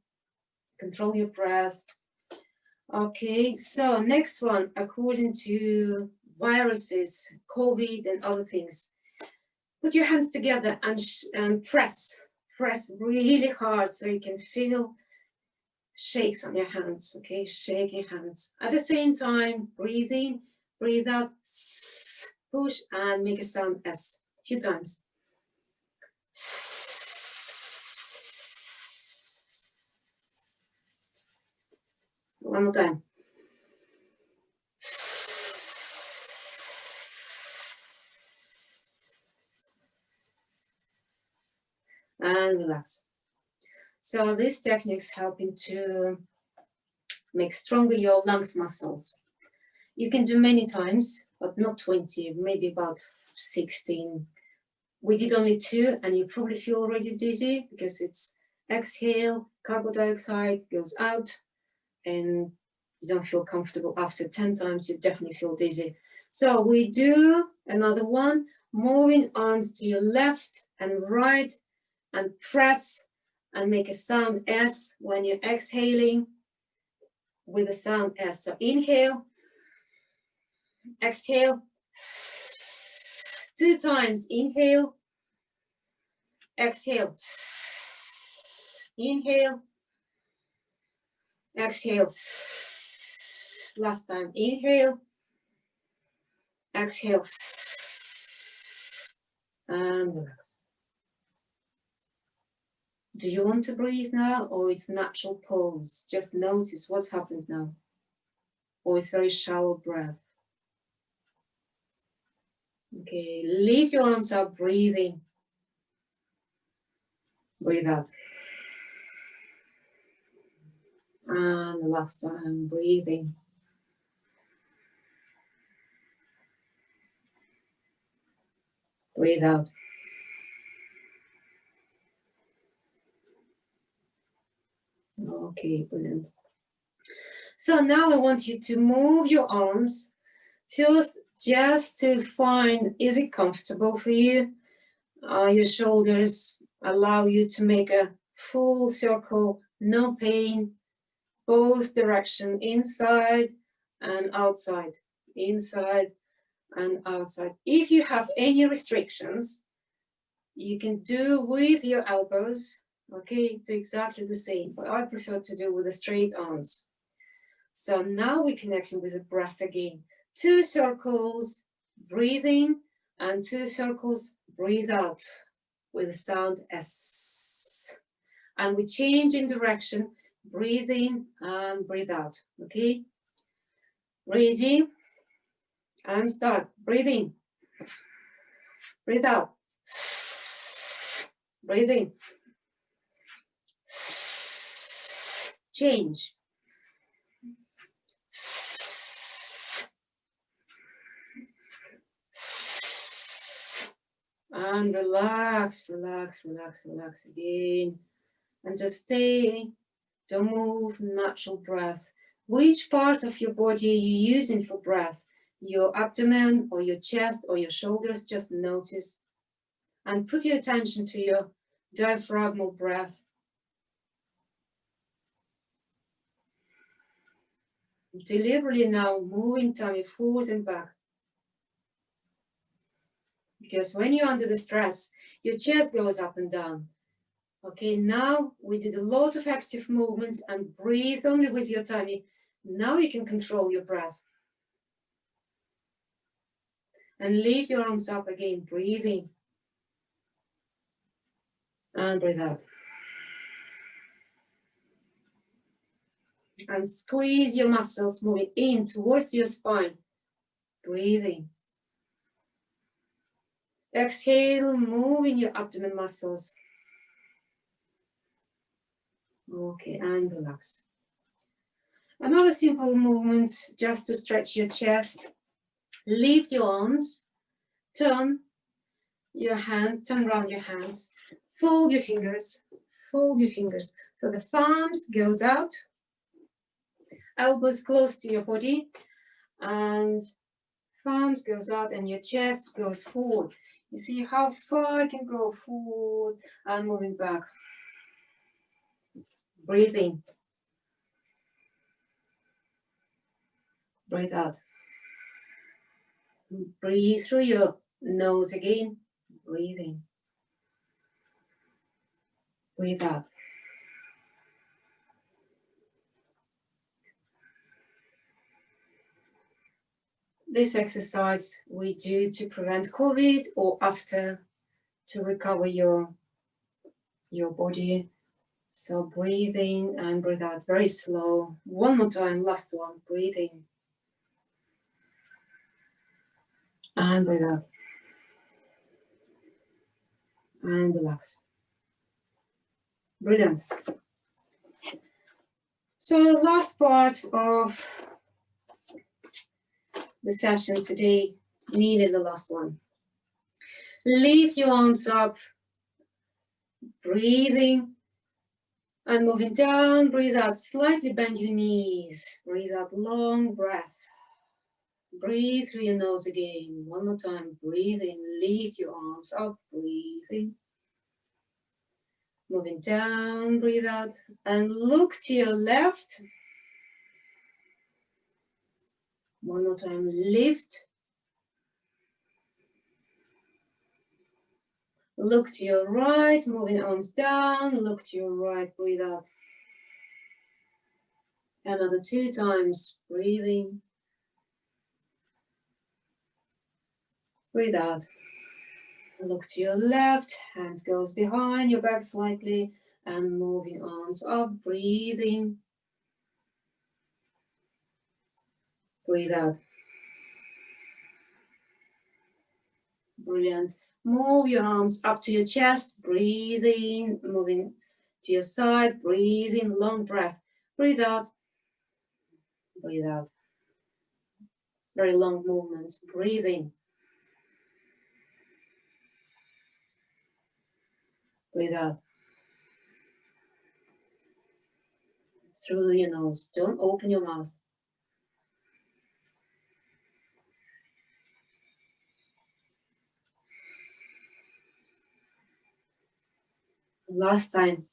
control your breath. Okay, so next one, according to viruses, COVID and other things, put your hands together and press really hard so you can feel shakes on your hands. Okay, shake your hands. At the same time, breathe in, breathe out, push and make a sound S a few times. One more time. And relax. So these techniques helping to make stronger your lungs muscles. You can do many times, but not 20, maybe about 16. We did only 2 and you probably feel already dizzy because it's exhale, carbon dioxide goes out and you don't feel comfortable. After 10 times, you definitely feel dizzy. So we do another one, moving arms to your left and right and press and make a sound S when you're exhaling with a sound S. So inhale, exhale, 2 times, inhale, exhale, inhale, exhale, last time, inhale, exhale, and relax. Do you want to breathe now, or it's natural pause? Just notice what's happened now. Or it's very shallow breath. Okay, lift your arms up, breathing. Breathe out. And last time, breathing. Breathe out. Okay, brilliant. So now I want you to move your arms just to find, is it comfortable for you? Your shoulders allow you to make a full circle, no pain, both direction, inside and outside, inside and outside. If you have any restrictions, you can do with your elbows, okay, do exactly the same, but I prefer to do with the straight arms. So now we're connecting with the breath again. 2 circles, breathe in, and 2 circles, breathe out with the sound S. And we change in direction, breathe in and breathe out, okay? Ready? And start, breathe in, breathe out, breathe in, change. And relax, relax, relax, relax again. And just stay, don't move, natural breath. Which part of your body are you using for breath? Your abdomen or your chest or your shoulders? Just notice. And put your attention to your diaphragmal breath. Deliberately now moving tummy forward and back. Because when you're under the stress, your chest goes up and down. Okay, now we did a lot of active movements and breathe only with your tummy. Now you can control your breath. And lift your arms up again, breathing. And breathe out. And squeeze your muscles moving in towards your spine, breathing. Exhale, moving your abdomen muscles. Okay, and relax. Another simple movement just to stretch your chest. Lift your arms, turn your hands, turn around your hands, fold your fingers, fold your fingers. So the thumbs goes out, elbows close to your body, and thumbs goes out and your chest goes forward. You see how far I can go forward and moving back. Breathing. Breathe out. Breathe through your nose again. Breathing. Breathe out. This exercise we do to prevent COVID or after to recover your body. So breathe in and breathe out very slow. One more time, last one, breathe in. And breathe out. And relax. Brilliant. So the last part of the session today, nearly the last one. Lift your arms up, breathing and moving down. Breathe out, slightly bend your knees. Breathe out, long breath. Breathe through your nose again. One more time, breathe in, lift your arms up, breathing. Moving down, breathe out, and look to your left. One more time, lift. Look to your right, moving arms down, look to your right, breathe out. Another 2 times, breathing. Breathe out. Look to your left, hands goes behind your back slightly, and moving arms up, breathing. Breathe out. Brilliant. Move your arms up to your chest, breathing, moving to your side, breathing, long breath. Breathe out. Breathe out. Very long movements, breathing. Breathe out. Through your nose, don't open your mouth. Last time.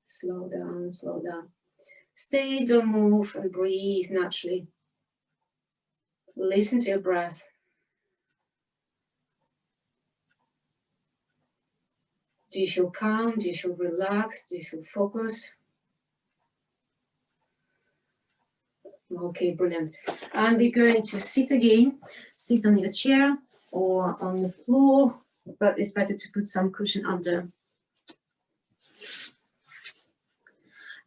Slow down, slow down. Stay, don't move, and breathe naturally. Listen to your breath. Do you feel calm? Do you feel relaxed? Do you feel focused? Okay, brilliant. And we're going to sit again. Sit on your chair or on the floor, but it's better to put some cushion under.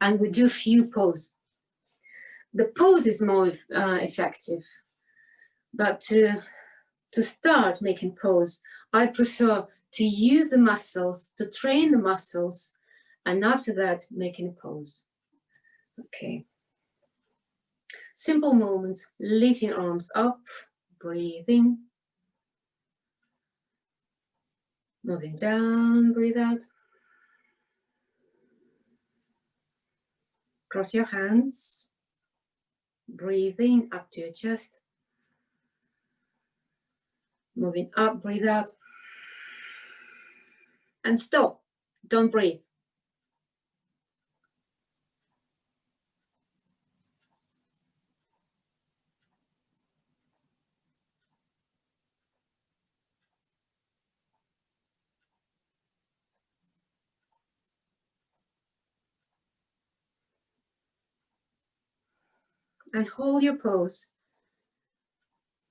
And we do few poses. The pose is more effective, but to start making pose, I prefer to use the muscles, to train the muscles, and after that, making a pose. Okay. Simple movements, lifting arms up, breathing. Moving down, breathe out. Cross your hands, breathing up to your chest. Moving up, breathe out. And stop, don't breathe. And hold your pose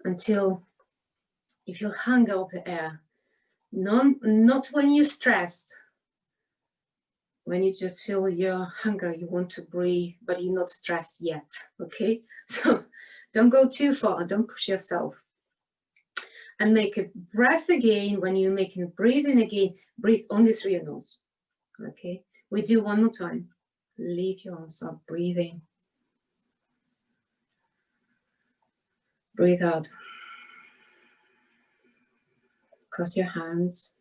until you feel hunger of the air. Not when you're stressed, when you just feel your hunger, you want to breathe, but you're not stressed yet, okay? So don't go too far, don't push yourself. And make a breath again. When you're making breathing again, breathe only through your nose, okay? We do one more time. Lift your arms up, breathing. Breathe out. Cross your hands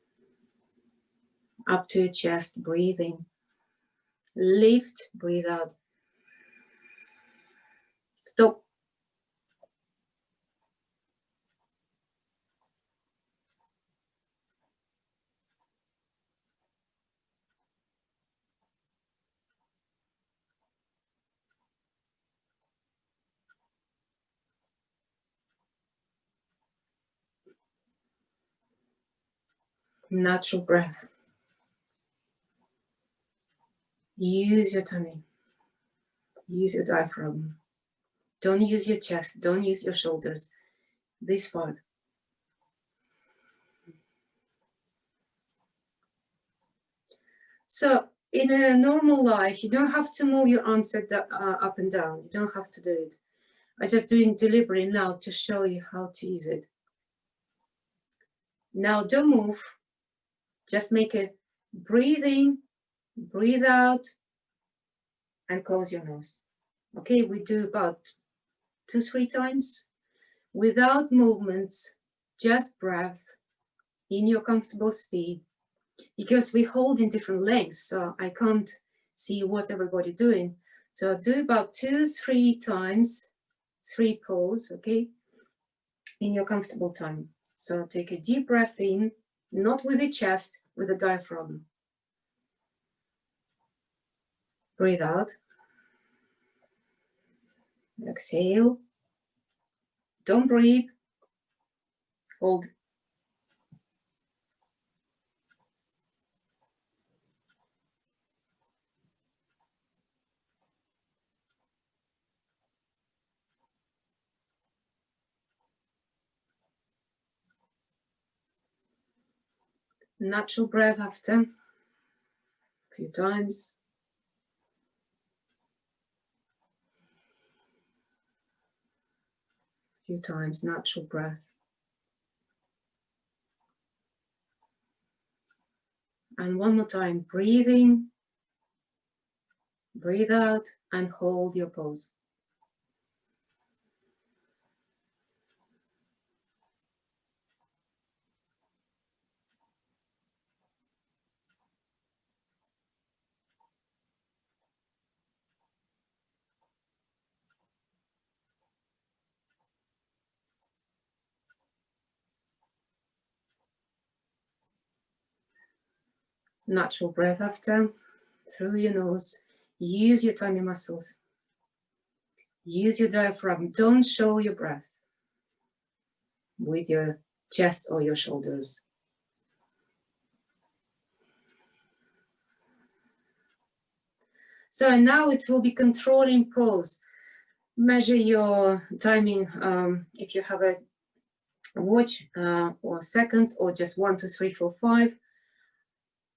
up to your chest, breathing. Lift, breathe out. Stop. Natural breath. Use your tummy. Use your diaphragm. Don't use your chest. Don't use your shoulders. This part. So in a normal life, you don't have to move your arms up and down. You don't have to do it. I'm just doing deliberately now to show you how to use it. Now don't move. Just make a breathe in, breathe out, and close your nose. Okay, we do about 2-3 times without movements, just breath in your comfortable speed, because we hold in different lengths, so I can't see what everybody doing. So do about 2-3 times, 3 pulls, okay, in your comfortable time. So take a deep breath in, not with the chest, with the diaphragm. Breathe out. Exhale. Don't breathe. Hold. Natural breath after. A few times. A few times, natural breath. And one more time, breathe in, breathe out, and hold your pose. Natural breath after, through your nose. Use your tummy muscles. Use your diaphragm. Don't show your breath with your chest or your shoulders. So now it will be controlling pose. Measure your timing if you have a watch or seconds or just 1, 2, 3, 4, 5.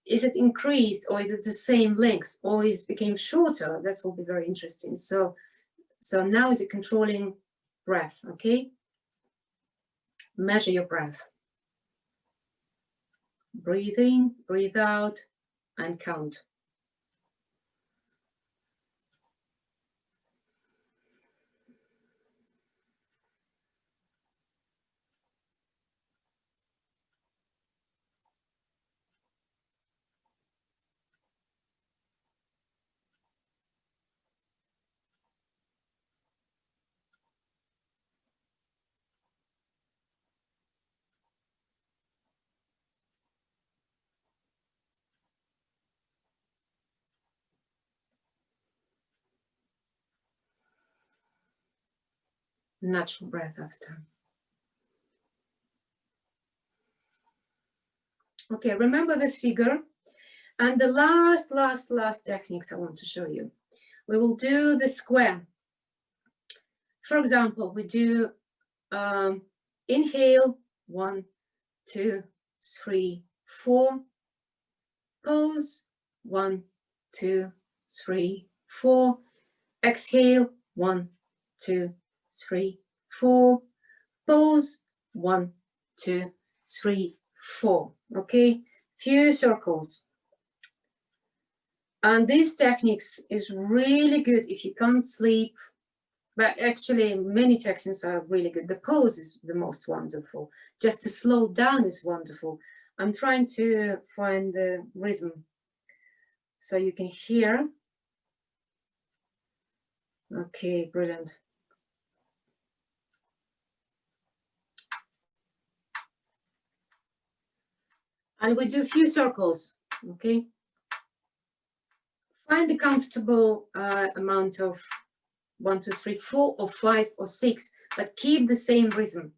Is it increased or is it the same length or is it became shorter? That will be very interesting. So now is it controlling breath, okay? Measure your breath. Breathe in, breathe out, and count. Natural breath after. Okay, remember this figure. And the last techniques I want to show you. We will do the square. For example, we do inhale, 1, 2, 3, 4. Pause, 1, 2, 3, 4. Exhale, 1, 2, 3, 4. Pause, 1, 2, 3, 4. Okay, few circles. And these techniques is really good if you can't sleep, but actually many techniques are really good. The pause is the most wonderful. Just to slow down is wonderful. I'm trying to find the rhythm so you can hear. Okay, brilliant. And we do a few circles, okay? Find the comfortable amount of 1, 2, 3, 4, or 5, or 6, but keep the same rhythm.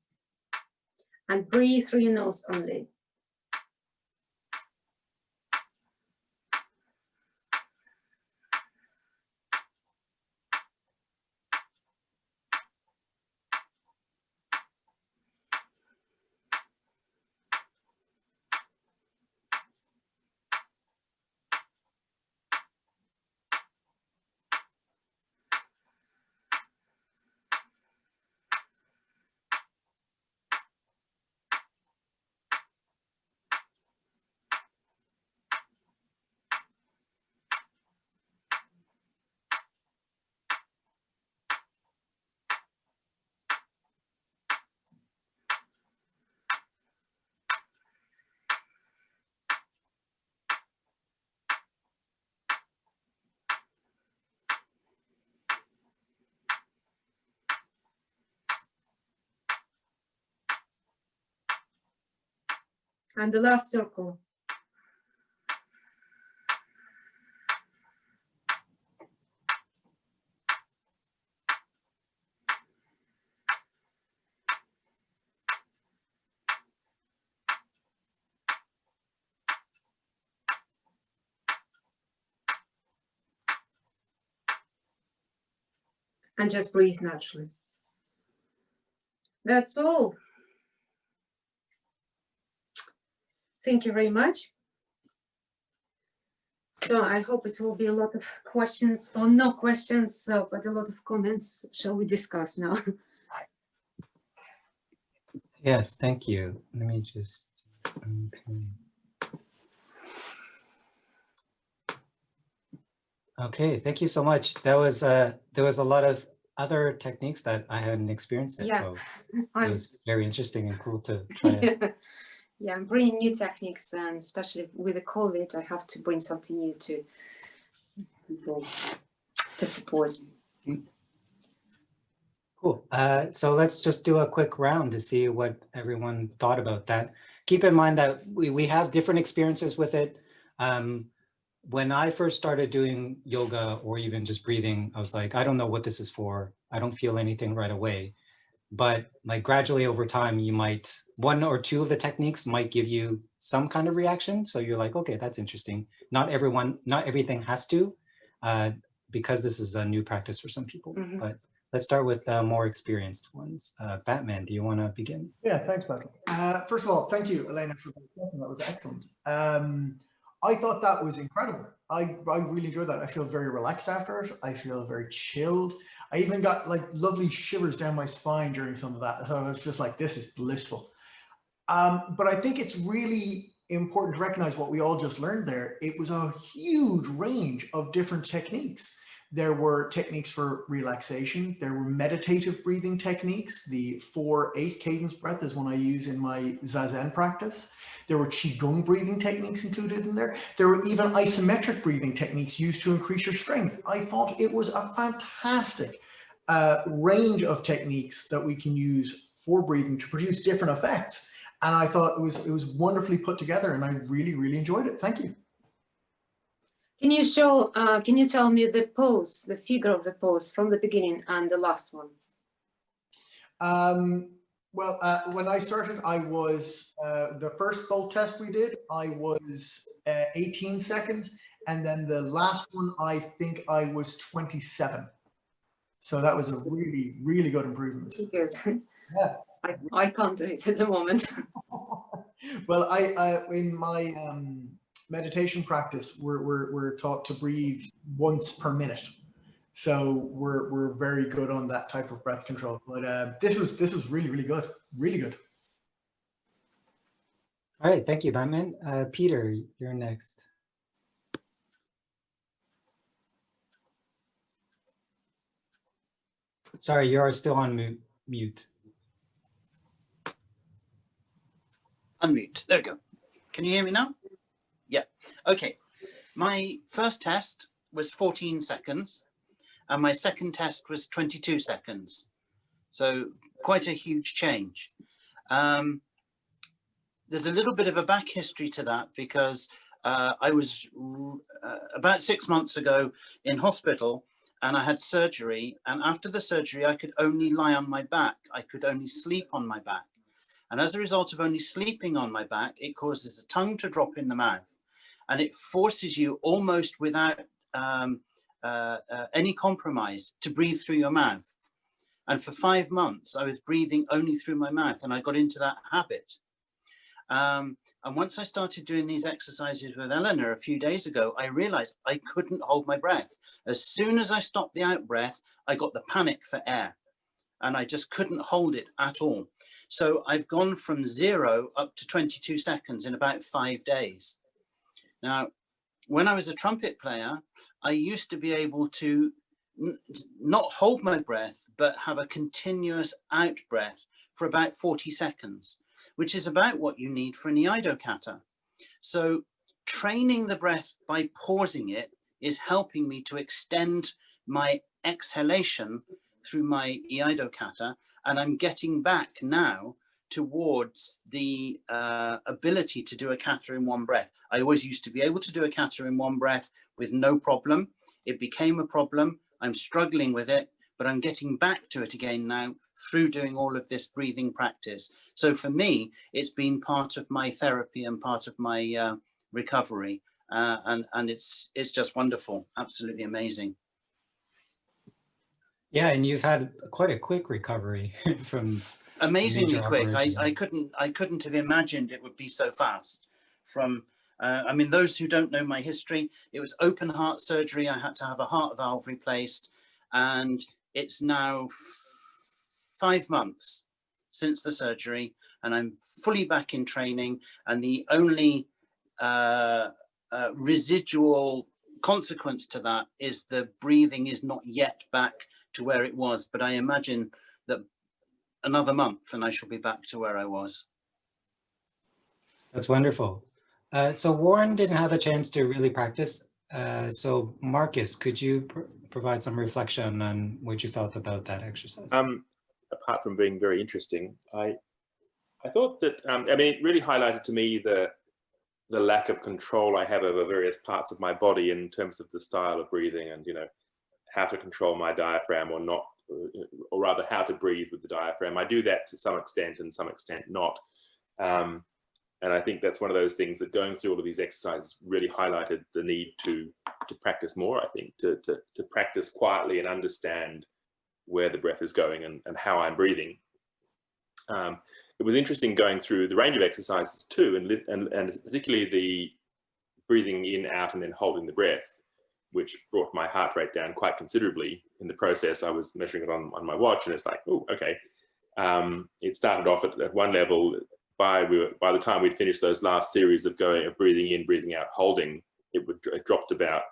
And breathe through your nose only. And the last circle. And just breathe naturally. That's all. Thank you very much. So I hope it will be a lot of questions, or no questions, but a lot of comments. Shall we discuss now? Yes, thank you. Let me just. Okay, thank you so much. That was there was a lot of other techniques that I hadn't experienced yet, so it was very interesting and cool to try it. Yeah, I'm bringing new techniques, and especially with the COVID, I have to bring something new to support. Cool. So let's just do a quick round to see what everyone thought about that. Keep in mind that we have different experiences with it. When I first started doing yoga or even just breathing, I was like, I don't know what this is for. I don't feel anything right away. But like gradually over time, you might, 1 or 2 of the techniques might give you some kind of reaction. So you're like, okay, that's interesting. Not everything has to, because this is a new practice for some people. Mm-hmm. But let's start with more experienced ones. Batman, do you want to begin? Yeah, thanks, Patrick. First of all, thank you, Elena, for the question. That was excellent. I thought that was incredible. I really enjoyed that. I feel very relaxed after it. I feel very chilled. I even got like lovely shivers down my spine during some of that. So I was just like, this is blissful. But I think it's really important to recognize what we all just learned there. It was a huge range of different techniques. There were techniques for relaxation. There were meditative breathing techniques. The 4-8 cadence breath is one I use in my Zazen practice. There were Qigong breathing techniques included in there. There were even isometric breathing techniques used to increase your strength. I thought it was a fantastic range of techniques that we can use for breathing to produce different effects. And I thought it was wonderfully put together, and I really, really enjoyed it. Thank you. Can you show, can you tell me the pose, the figure of the pose from the beginning and the last one? Well, when I started, I was, the first bolt test we did, I was 18 seconds. And then the last one, I think I was 27. So that was a really, really good improvement. Good. Yeah. I can't do it at the moment. Well, in my meditation practice, we're taught to breathe once per minute. So we're very good on that type of breath control. But this was really, really good. Really good. All right, thank you, Batman. Peter, you're next. Sorry, you are still on mute. Unmute. There we go. Can you hear me now? Yeah. Okay. My first test was 14 seconds and my second test was 22 seconds. So quite a huge change. There's a little bit of a back history to that because I was about 6 months ago in hospital and I had surgery, and after the surgery I could only lie on my back. I could only sleep on my back. And as a result of only sleeping on my back, it causes the tongue to drop in the mouth, and it forces you almost without any compromise to breathe through your mouth. And for 5 months, I was breathing only through my mouth, and I got into that habit. And once I started doing these exercises with Elena a few days ago, I realized I couldn't hold my breath. As soon as I stopped the out breath, I got the panic for air, and I just couldn't hold it at all. So I've gone from 0 up to 22 seconds in about 5 days. Now, when I was a trumpet player, I used to be able to not hold my breath, but have a continuous out breath for about 40 seconds, which is about what you need for an Iaido kata. So training the breath by pausing it is helping me to extend my exhalation through my Iaido kata, and I'm getting back now towards the ability to do a kata in one breath. I always used to be able to do a kata in one breath with no problem. It became a problem. I'm struggling with it, but I'm getting back to it again now through doing all of this breathing practice. So for me, it's been part of my therapy and part of my recovery. And it's just wonderful. Absolutely amazing. Yeah, and you've had quite a quick recovery from amazingly quick. I couldn't have imagined it would be so fast. From I mean, those who don't know my history, it was open heart surgery. I had to have a heart valve replaced, and it's now 5 months since the surgery, and I'm fully back in training. And the only residual consequence to that is the breathing is not yet back to where it was, but I imagine that another month and I shall be back to where I was. That's wonderful. So Warren didn't have a chance to really practice. So Marcus, could you provide some reflection on what you felt about that exercise? Apart from being very interesting, I thought that, I mean, it really highlighted to me the lack of control I have over various parts of my body in terms of the style of breathing and, you know, how to control my diaphragm or not, or rather how to breathe with the diaphragm. I do that to some extent and some extent not. And I think that's one of those things that going through all of these exercises really highlighted the need to practice more, I think, to practice quietly and understand where the breath is going and how I'm breathing. It was interesting going through the range of exercises too, and particularly the breathing in, out, and then holding the breath, which brought my heart rate down quite considerably. In the process, I was measuring it on my watch, and it's like, oh, okay. It started off at one level, by the time we'd finished those last series of breathing in, breathing out, holding, it dropped about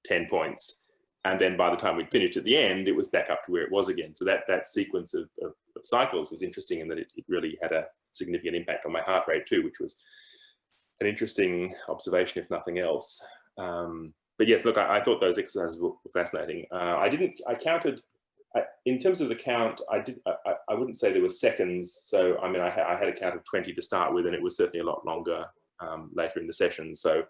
10 points. And then by the time we'd finished at the end, it was back up to where it was again. So that sequence of cycles was interesting in that it really had a significant impact on my heart rate too, which was an interesting observation, if nothing else. But yes, look, I thought those exercises were fascinating. I counted, in terms of the count, I wouldn't say there were seconds. So, I mean, I had a count of 20 to start with, and it was certainly a lot longer later in the session. So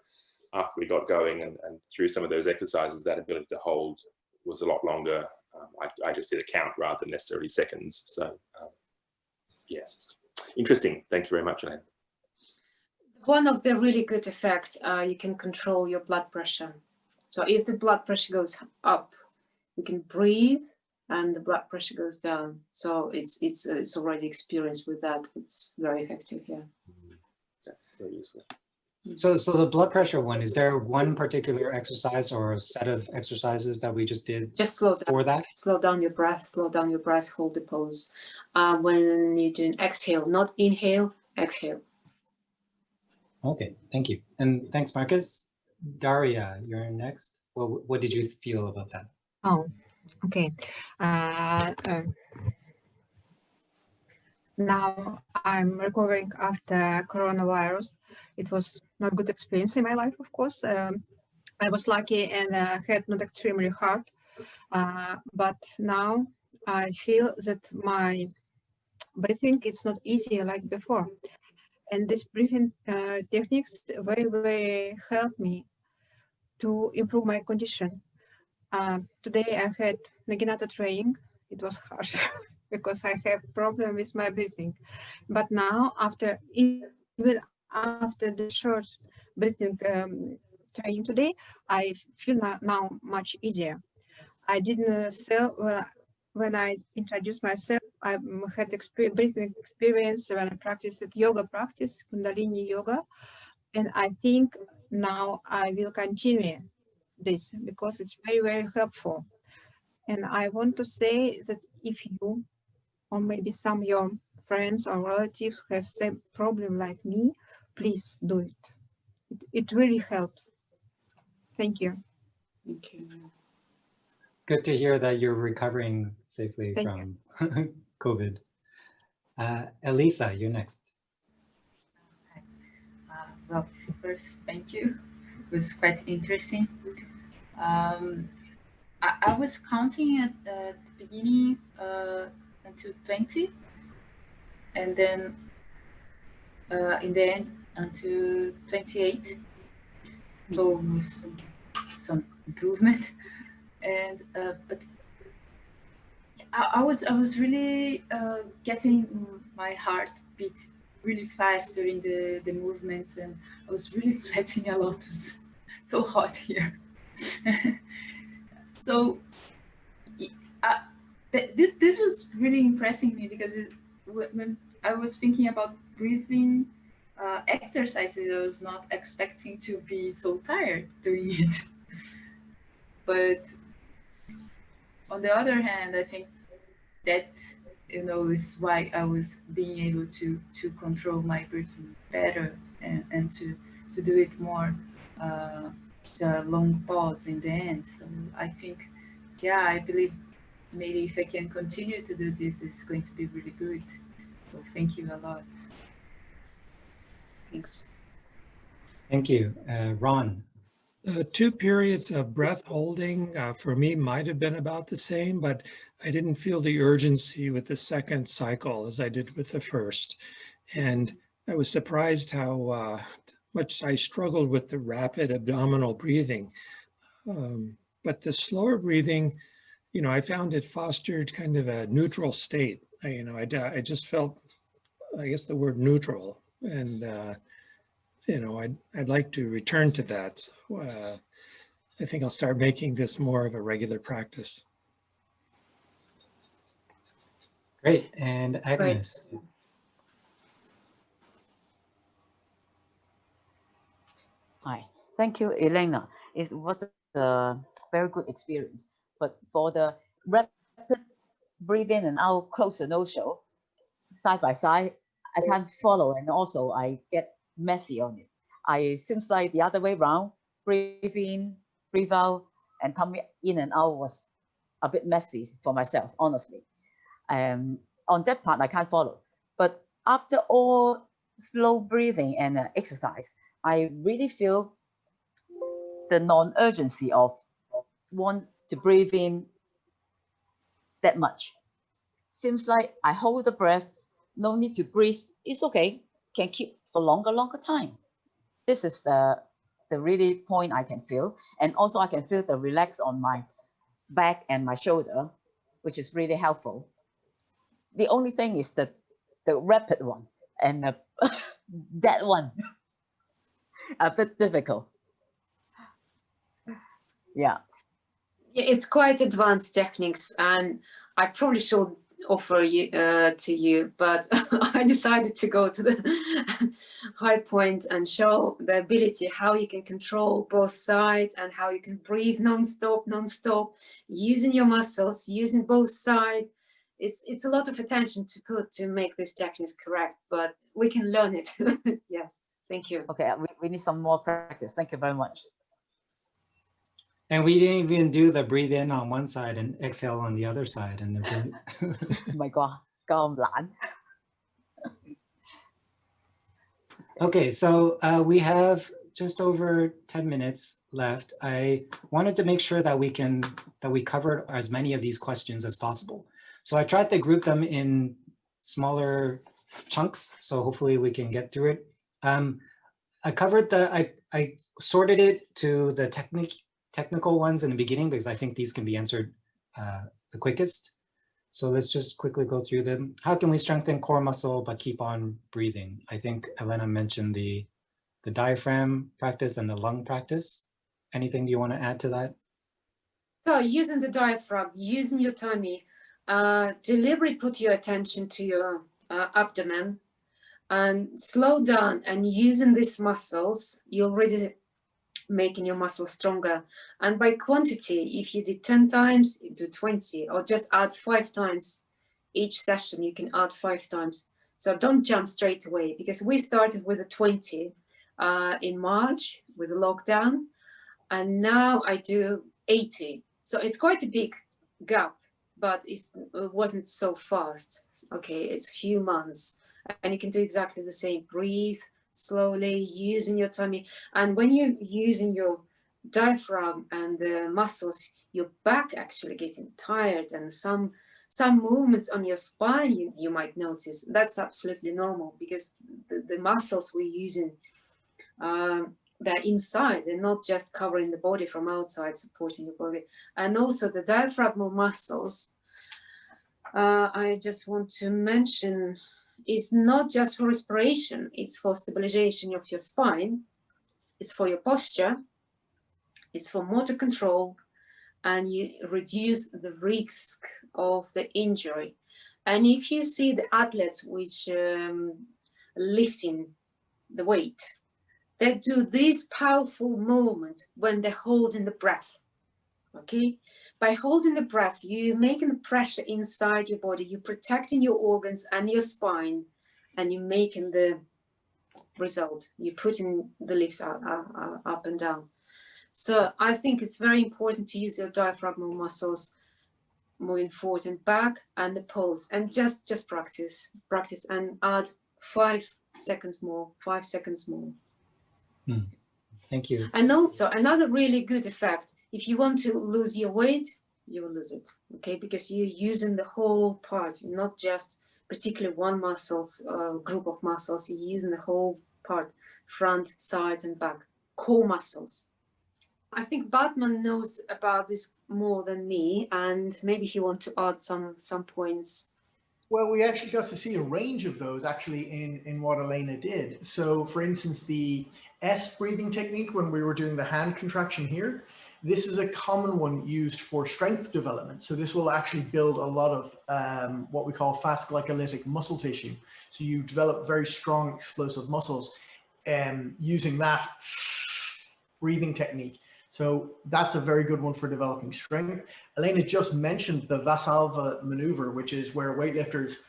after we got going and through some of those exercises, that ability to hold was a lot longer. I just did a count rather than necessarily seconds. So yes, interesting. Thank you very much, Elaine. One of the really good effects, you can control your blood pressure. So if the blood pressure goes up, you can breathe and the blood pressure goes down. So it's already experienced with that. It's very effective here. That's very useful. So the blood pressure one, is there one particular exercise or a set of exercises that we just did just slow down, for that? Slow down your breath, hold the pose. When you're doing exhale, not inhale, exhale. Okay, thank you. And thanks, Marcus. Daria, you're next. Well, what did you feel about that? Oh, okay. Now I'm recovering after coronavirus. It was not a good experience in my life, of course. I was lucky and had not extremely hard. But now I feel that my breathing is not easy like before. And this breathing techniques very, very helped me to improve my condition. Today I had naginata training. It was harsh because I have problem with my breathing. But now, even after the short breathing training today, I feel now much easier. I didn't when I introduced myself, I had breathing experience when I practiced yoga practice, Kundalini yoga. And I think now I will continue this because it's very, very helpful. And I want to say that if you, or maybe some of your friends or relatives have same problem like me, please do it. It really helps. Thank you. Thank you. Good to hear that you're recovering safely from COVID. Elisa, you're next. Well, first, thank you. It was quite interesting. I was counting at the beginning until 20, and then in the end until 28. So it was some improvement, and but I was really getting my heart beat really fast during the movements, and I was really sweating a lot. It was so hot here. So this was really impressing me because when I was thinking about breathing exercises, I was not expecting to be so tired doing it. But on the other hand, I think that is why I was being able to control my breathing better and to do it more the long pause in the end. So I think, yeah, I believe maybe if I can continue to do this, it's going to be really good. So thank you a lot. Thanks. Thank you. Ron. 2 periods of breath holding for me might have been about the same, but I didn't feel the urgency with the second cycle as I did with the first. And I was surprised how much I struggled with the rapid abdominal breathing. But the slower breathing, I found it fostered kind of a neutral state. I just felt, I guess, the word neutral. And I'd like to return to that. So, I think I'll start making this more of a regular practice. Great. And Agnes. Great. Hi, thank you, Elena. It was a very good experience. But for the rapid breathe in and out, close the nose, side by side, I can't follow, and also I get messy on it. I seems like the other way around, breathe in, breathe out, and tummy in and out was a bit messy for myself, honestly. On that part, I can't follow. But after all slow breathing and exercise, I really feel the non-urgency of want to breathe in that much. Seems like I hold the breath, no need to breathe. It's okay, can keep for longer time. This is the really point I can feel. And also I can feel the relax on my back and my shoulder, which is really helpful. The only thing is the rapid one and that one a bit difficult. Yeah. It's quite advanced techniques, and I probably should offer you to you, but I decided to go to the high point and show the ability how you can control both sides and how you can breathe non-stop, using your muscles, using both sides. It's a lot of attention to put to make these techniques correct, but we can learn it. Yes, thank you. Okay, we need some more practice. Thank you very much. And we didn't even do the breathe in on one side and exhale on the other side. And Oh my God, 咁懶. Okay, so we have just over 10 minutes left. I wanted to make sure that we covered as many of these questions as possible. So I tried to group them in smaller chunks, so hopefully we can get through it. I covered I sorted it to the technical ones in the beginning because I think these can be answered the quickest. So let's just quickly go through them. How can we strengthen core muscle but keep on breathing? I think Elena mentioned the diaphragm practice and the lung practice. Anything you want to add to that? So using the diaphragm, using your tummy, deliberately put your attention to your abdomen and slow down, and using these muscles, you're already making your muscle stronger. And by quantity, if you did 10 times, you do 20, or just add 5 times each session, you can add 5 times. So don't jump straight away, because we started with a 20 in March with a lockdown, and now I do 80. So it's quite a big gap, but it wasn't so fast. Okay, it's a few months, and you can do exactly the same. Breathe slowly, using your tummy. And when you're using your diaphragm and the muscles, your back actually getting tired, and some movements on your spine you might notice. That's absolutely normal, because the muscles we're using, they're inside, they're not just covering the body from outside, supporting the body. And also the diaphragmal muscles, I just want to mention, is not just for respiration, it's for stabilization of your spine, it's for your posture, it's for motor control, and you reduce the risk of the injury. And if you see the athletes which lifting the weight, they do this powerful movement when they're holding the breath. Okay, by holding the breath, you're making the pressure inside your body, you're protecting your organs and your spine, and you're making the result. You're putting the lift up and down. So I think it's very important to use your diaphragmal muscles moving forward and back, and the pose, and just practice, and add 5 seconds more, 5 seconds more. Thank you. And also another really good effect, if you want to lose your weight, you will lose it, okay? Because you're using the whole part, not just particularly one muscle, group of muscles, you're using the whole part, front, sides, and back, core muscles. I think Batman knows about this more than me, and maybe he wants to add some points. Well, we actually got to see a range of those actually in what Elena did. So for instance, the S breathing technique, when we were doing the hand contraction here, this is a common one used for strength development. So this will actually build a lot of what we call fast glycolytic muscle tissue. So you develop very strong explosive muscles using that breathing technique. So that's a very good one for developing strength. Elena just mentioned the Valsalva maneuver, which is where weightlifters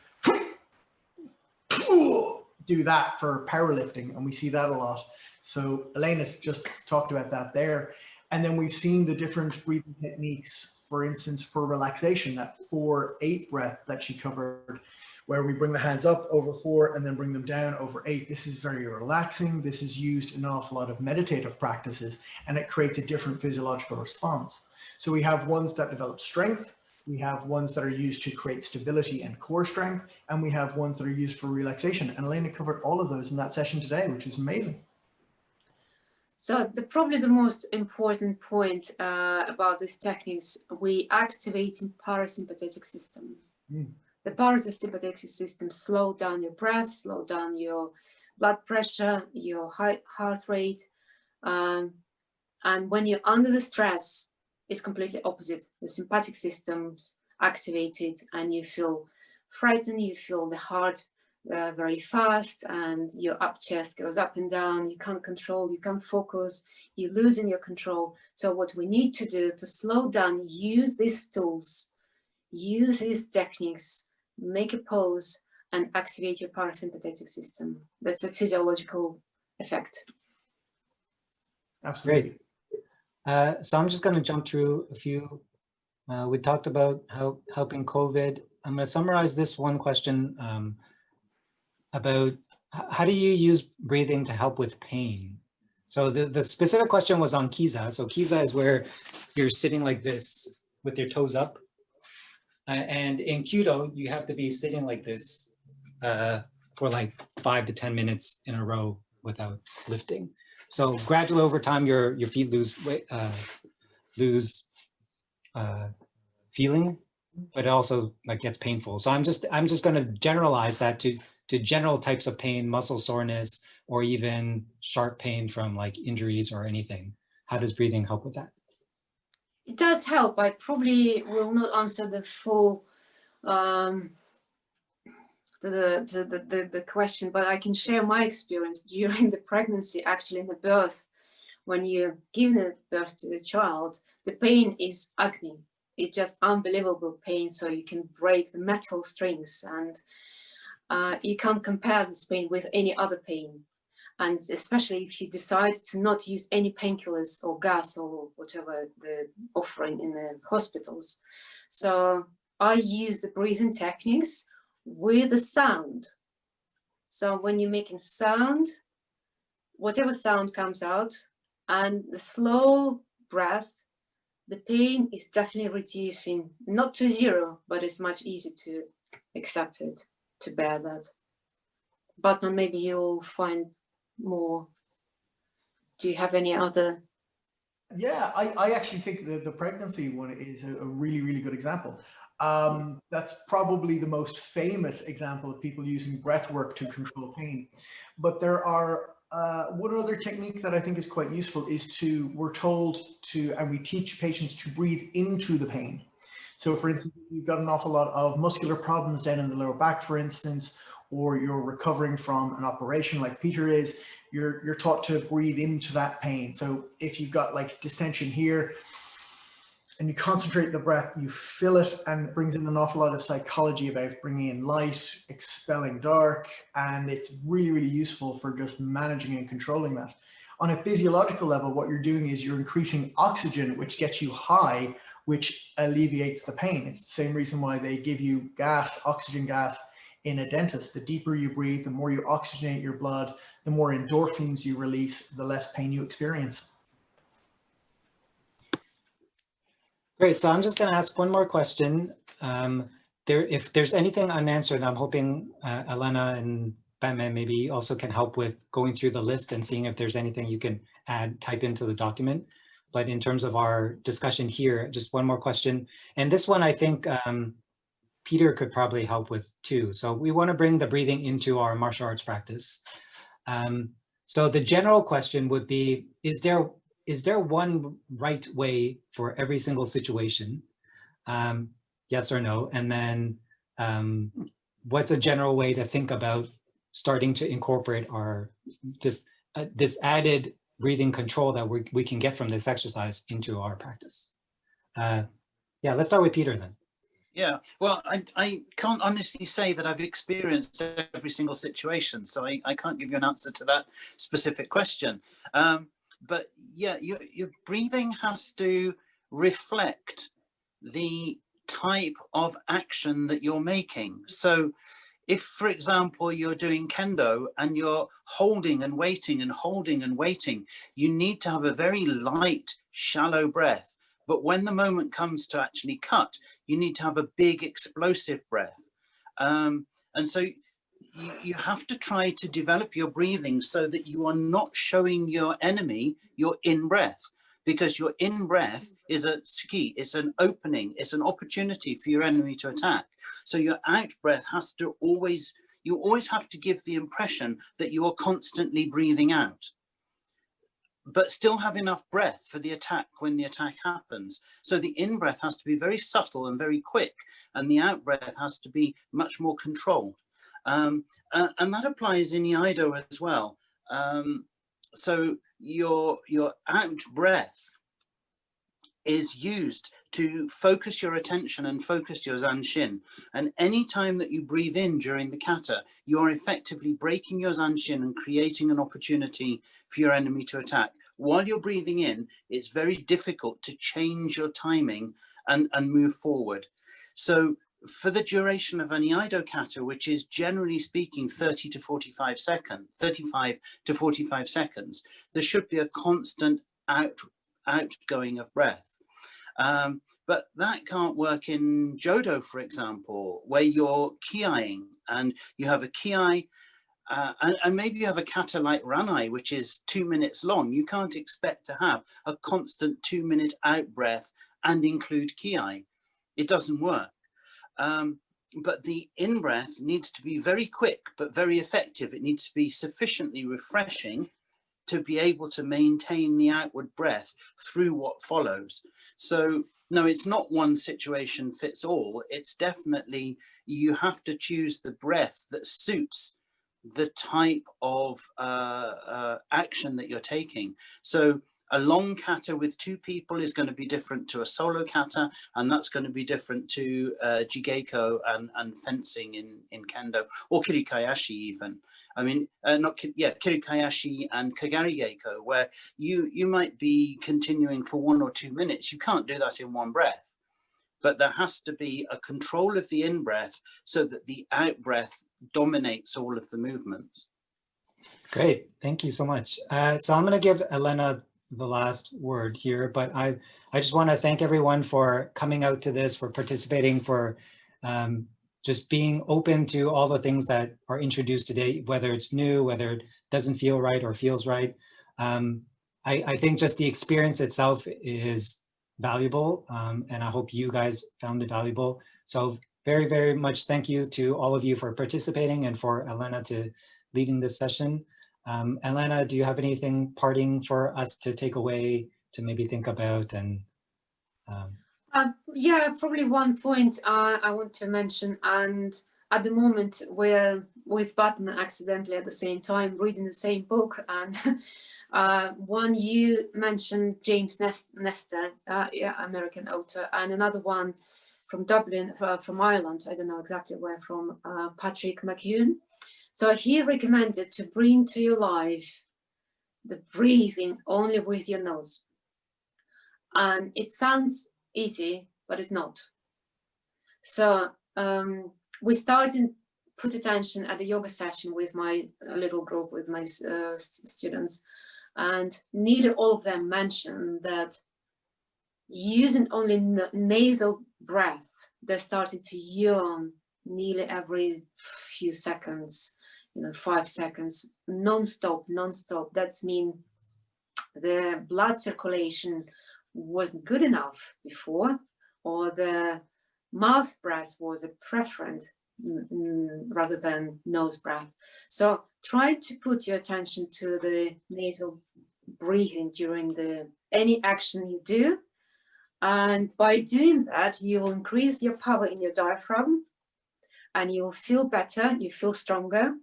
do that for powerlifting, and we see that a lot. So Elena's just talked about that there. And then we've seen the different breathing techniques, for instance, for relaxation, that 4-8 breath that she covered, where we bring the hands up over 4 and then bring them down over 8. This is very relaxing. This is used in an awful lot of meditative practices, and it creates a different physiological response. So we have ones that develop strength, we have ones that are used to create stability and core strength, and we have ones that are used for relaxation. And Elena covered all of those in that session today, which is amazing. So probably the most important point about these techniques, we activate in parasympathetic system. The parasympathetic system slow down your breath, slow down your blood pressure, your heart rate. And when you're under the stress, it's completely opposite. The sympathetic system's activated and you feel frightened, you feel the heart very fast, and your up chest goes up and down. You can't control, you can't focus, you're losing your control. So what we need to do to slow down, use these tools, use these techniques, make a pause and activate your parasympathetic system. That's a physiological effect. Absolutely. Great. So I'm just going to jump through a few. We talked about how helping COVID. I'm going to summarize this one question about how do you use breathing to help with pain? So the specific question was on Kiza. So Kiza is where you're sitting like this with your toes up. And in Kyudo, you have to be sitting like this for like 5 to 10 minutes in a row without lifting. So gradually over time, your feet lose weight, lose feeling, but it also like gets painful. So I'm just going to generalize that to general types of pain, muscle soreness, or even sharp pain from like injuries or anything. How does breathing help with that? It does help. I probably will not answer the full the question, but I can share my experience during the pregnancy, actually in the birth. When you're giving birth to the child, the pain is agony. It's just unbelievable pain. So you can break the metal strings, and you can't compare this pain with any other pain. And especially if you decide to not use any painkillers or gas or whatever they're offering in the hospitals. So I use the breathing techniques with the sound. So when you're making sound, whatever sound comes out, and the slow breath, the pain is definitely reducing, not to zero, but it's much easier to accept it, to bear that. But maybe you'll find more. Do you have any other? Yeah, I actually think the pregnancy one is a really, really good example. That's probably the most famous example of people using breath work to control pain. But there are one other technique that I think is quite useful is we're told to, and we teach patients to breathe into the pain. So for instance, you've got an awful lot of muscular problems down in the lower back, for instance, or you're recovering from an operation like Peter is, you're taught to breathe into that pain. So if you've got like distension here and you concentrate the breath, you feel it, and it brings in an awful lot of psychology about bringing in light, expelling dark, and it's really, really useful for just managing and controlling that. On a physiological level, what you're doing is you're increasing oxygen, which gets you high, which alleviates the pain. It's the same reason why they give you gas, oxygen gas, in a dentist. The deeper you breathe, the more you oxygenate your blood, the more endorphins you release, the less pain you experience. Great, so I'm just going to ask one more question. If there's anything unanswered, I'm hoping Elena and Batman maybe also can help with going through the list and seeing if there's anything you can type into the document. But in terms of our discussion here, just one more question. And this one I think Peter could probably help with too. So we want to bring the breathing into our martial arts practice. So the general question would be, is there one right way for every single situation? Yes or no? And then what's a general way to think about starting to incorporate this added breathing control that we can get from this exercise into our practice? Yeah, let's start with Peter then. Yeah, well, I can't honestly say that I've experienced every single situation, so I can't give you an answer to that specific question. But yeah, your breathing has to reflect the type of action that you're making. So if, for example, you're doing kendo and you're holding and waiting and holding and waiting, you need to have a very light, shallow breath. But when the moment comes to actually cut, you need to have a big, explosive breath. And so you have to try to develop your breathing so that you are not showing your enemy your in-breath, because your in-breath is a tsuki, it's an opening, it's an opportunity for your enemy to attack. So your out-breath has to always, you always have to give the impression that you are constantly breathing out, but still have enough breath for the attack when the attack happens. So the in-breath has to be very subtle and very quick, and the out-breath has to be much more controlled. And that applies in Iaido as well. So your out-breath is used to focus your attention and focus your zanshin. And any time that you breathe in during the kata, you are effectively breaking your zanshin and creating an opportunity for your enemy to attack. While you're breathing in, it's very difficult to change your timing and move forward. So for the duration of an Iaido kata, which is generally speaking 35 to 45 seconds, there should be a constant outgoing of breath. But that can't work in Jodo, for example, where you're kiaiing and you have a kiai, and maybe you have a kata like ranai, which is 2 minutes long. You can't expect to have a constant 2-minute out breath and include kiai. It doesn't work. But the in-breath needs to be very quick, but very effective. It needs to be sufficiently refreshing to be able to maintain the outward breath through what follows. So no, it's not one situation fits all. It's definitely, you have to choose the breath that suits the type of action that you're taking. So a long kata with 2 people is going to be different to a solo kata, and that's going to be different to jigeko and fencing in kendo, or kirikayashi even. I mean, kirikayashi and kagari geiko, where you might be continuing for 1 or 2 minutes. You can't do that in one breath, but there has to be a control of the in-breath so that the out-breath dominates all of the movements. Great, thank you so much. So I'm going to give Elena the last word here, but I just want to thank everyone for coming out to this, for participating, for just being open to all the things that are introduced today, whether it's new, whether it doesn't feel right or feels right. I think just the experience itself is valuable, and I hope you guys found it valuable. So very, very much thank you to all of you for participating, and for Elena to leading this session. Elena, do you have anything parting for us to take away, to maybe think about? And yeah, probably one point I want to mention, and at the moment we're with Button accidentally at the same time reading the same book, and one you mentioned, James Nestor, American author, and another one from Dublin, from Ireland, I don't know exactly where from, Patrick McEwen. So he recommended to bring to your life the breathing only with your nose. And it sounds easy, but it's not. So we started put attention at the yoga session with my little group, with my students, and nearly all of them mentioned that using only nasal breath, they started to yawn nearly every few seconds, 5 seconds, non-stop. That's mean the blood circulation wasn't good enough before, or the mouth breath was a preference rather than nose breath. So try to put your attention to the nasal breathing during any action you do. And by doing that, you will increase your power in your diaphragm, and you'll feel better, you feel stronger,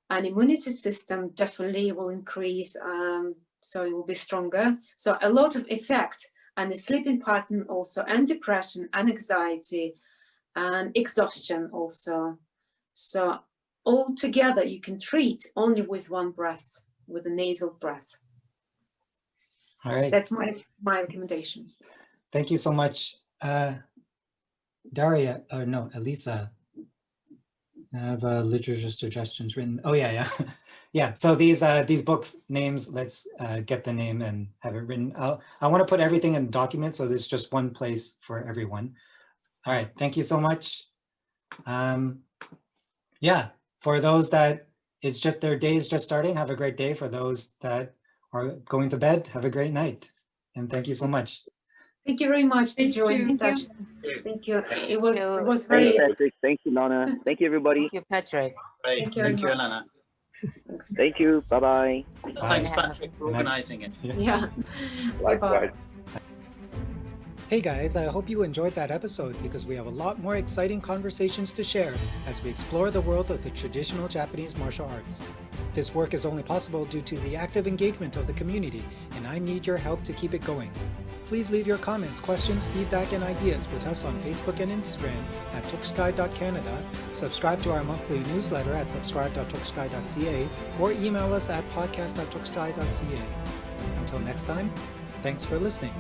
and immunity system definitely will increase, so it will be stronger. So a lot of effect and the sleeping pattern also, and depression and anxiety and exhaustion also. So all together you can treat only with one breath, with a nasal breath. All right. That's my recommendation. Thank you so much. Daria, or no, Elisa. I have literature suggestions written. Oh yeah. Yeah, so these books names, let's get the name and have it written. I want to put everything in documents, so there's just one place for everyone. All right, thank you so much. Yeah, for those that it's just their day is just starting, have a great day. For those that are going to bed, have a great night. And thank you so much. Thank you very much to join the session. Thank you. It was very. Thank you, Patrick. Thank you, Lana. Thank you, everybody. Thank you, Patrick. Great. Thank you very much. Elena. Thank you. Bye-bye. Thanks, Bye. Patrick, for organising it. Yeah. Likewise. Hey guys, I hope you enjoyed that episode because we have a lot more exciting conversations to share as we explore the world of the traditional Japanese martial arts. This work is only possible due to the active engagement of the community, and I need your help to keep it going. Please leave your comments, questions, feedback, and ideas with us on Facebook and Instagram at tokuskai.canada, subscribe to our monthly newsletter at subscribe.tokuskai.ca, or email us at podcast.tokuskai.ca. Until next time, thanks for listening.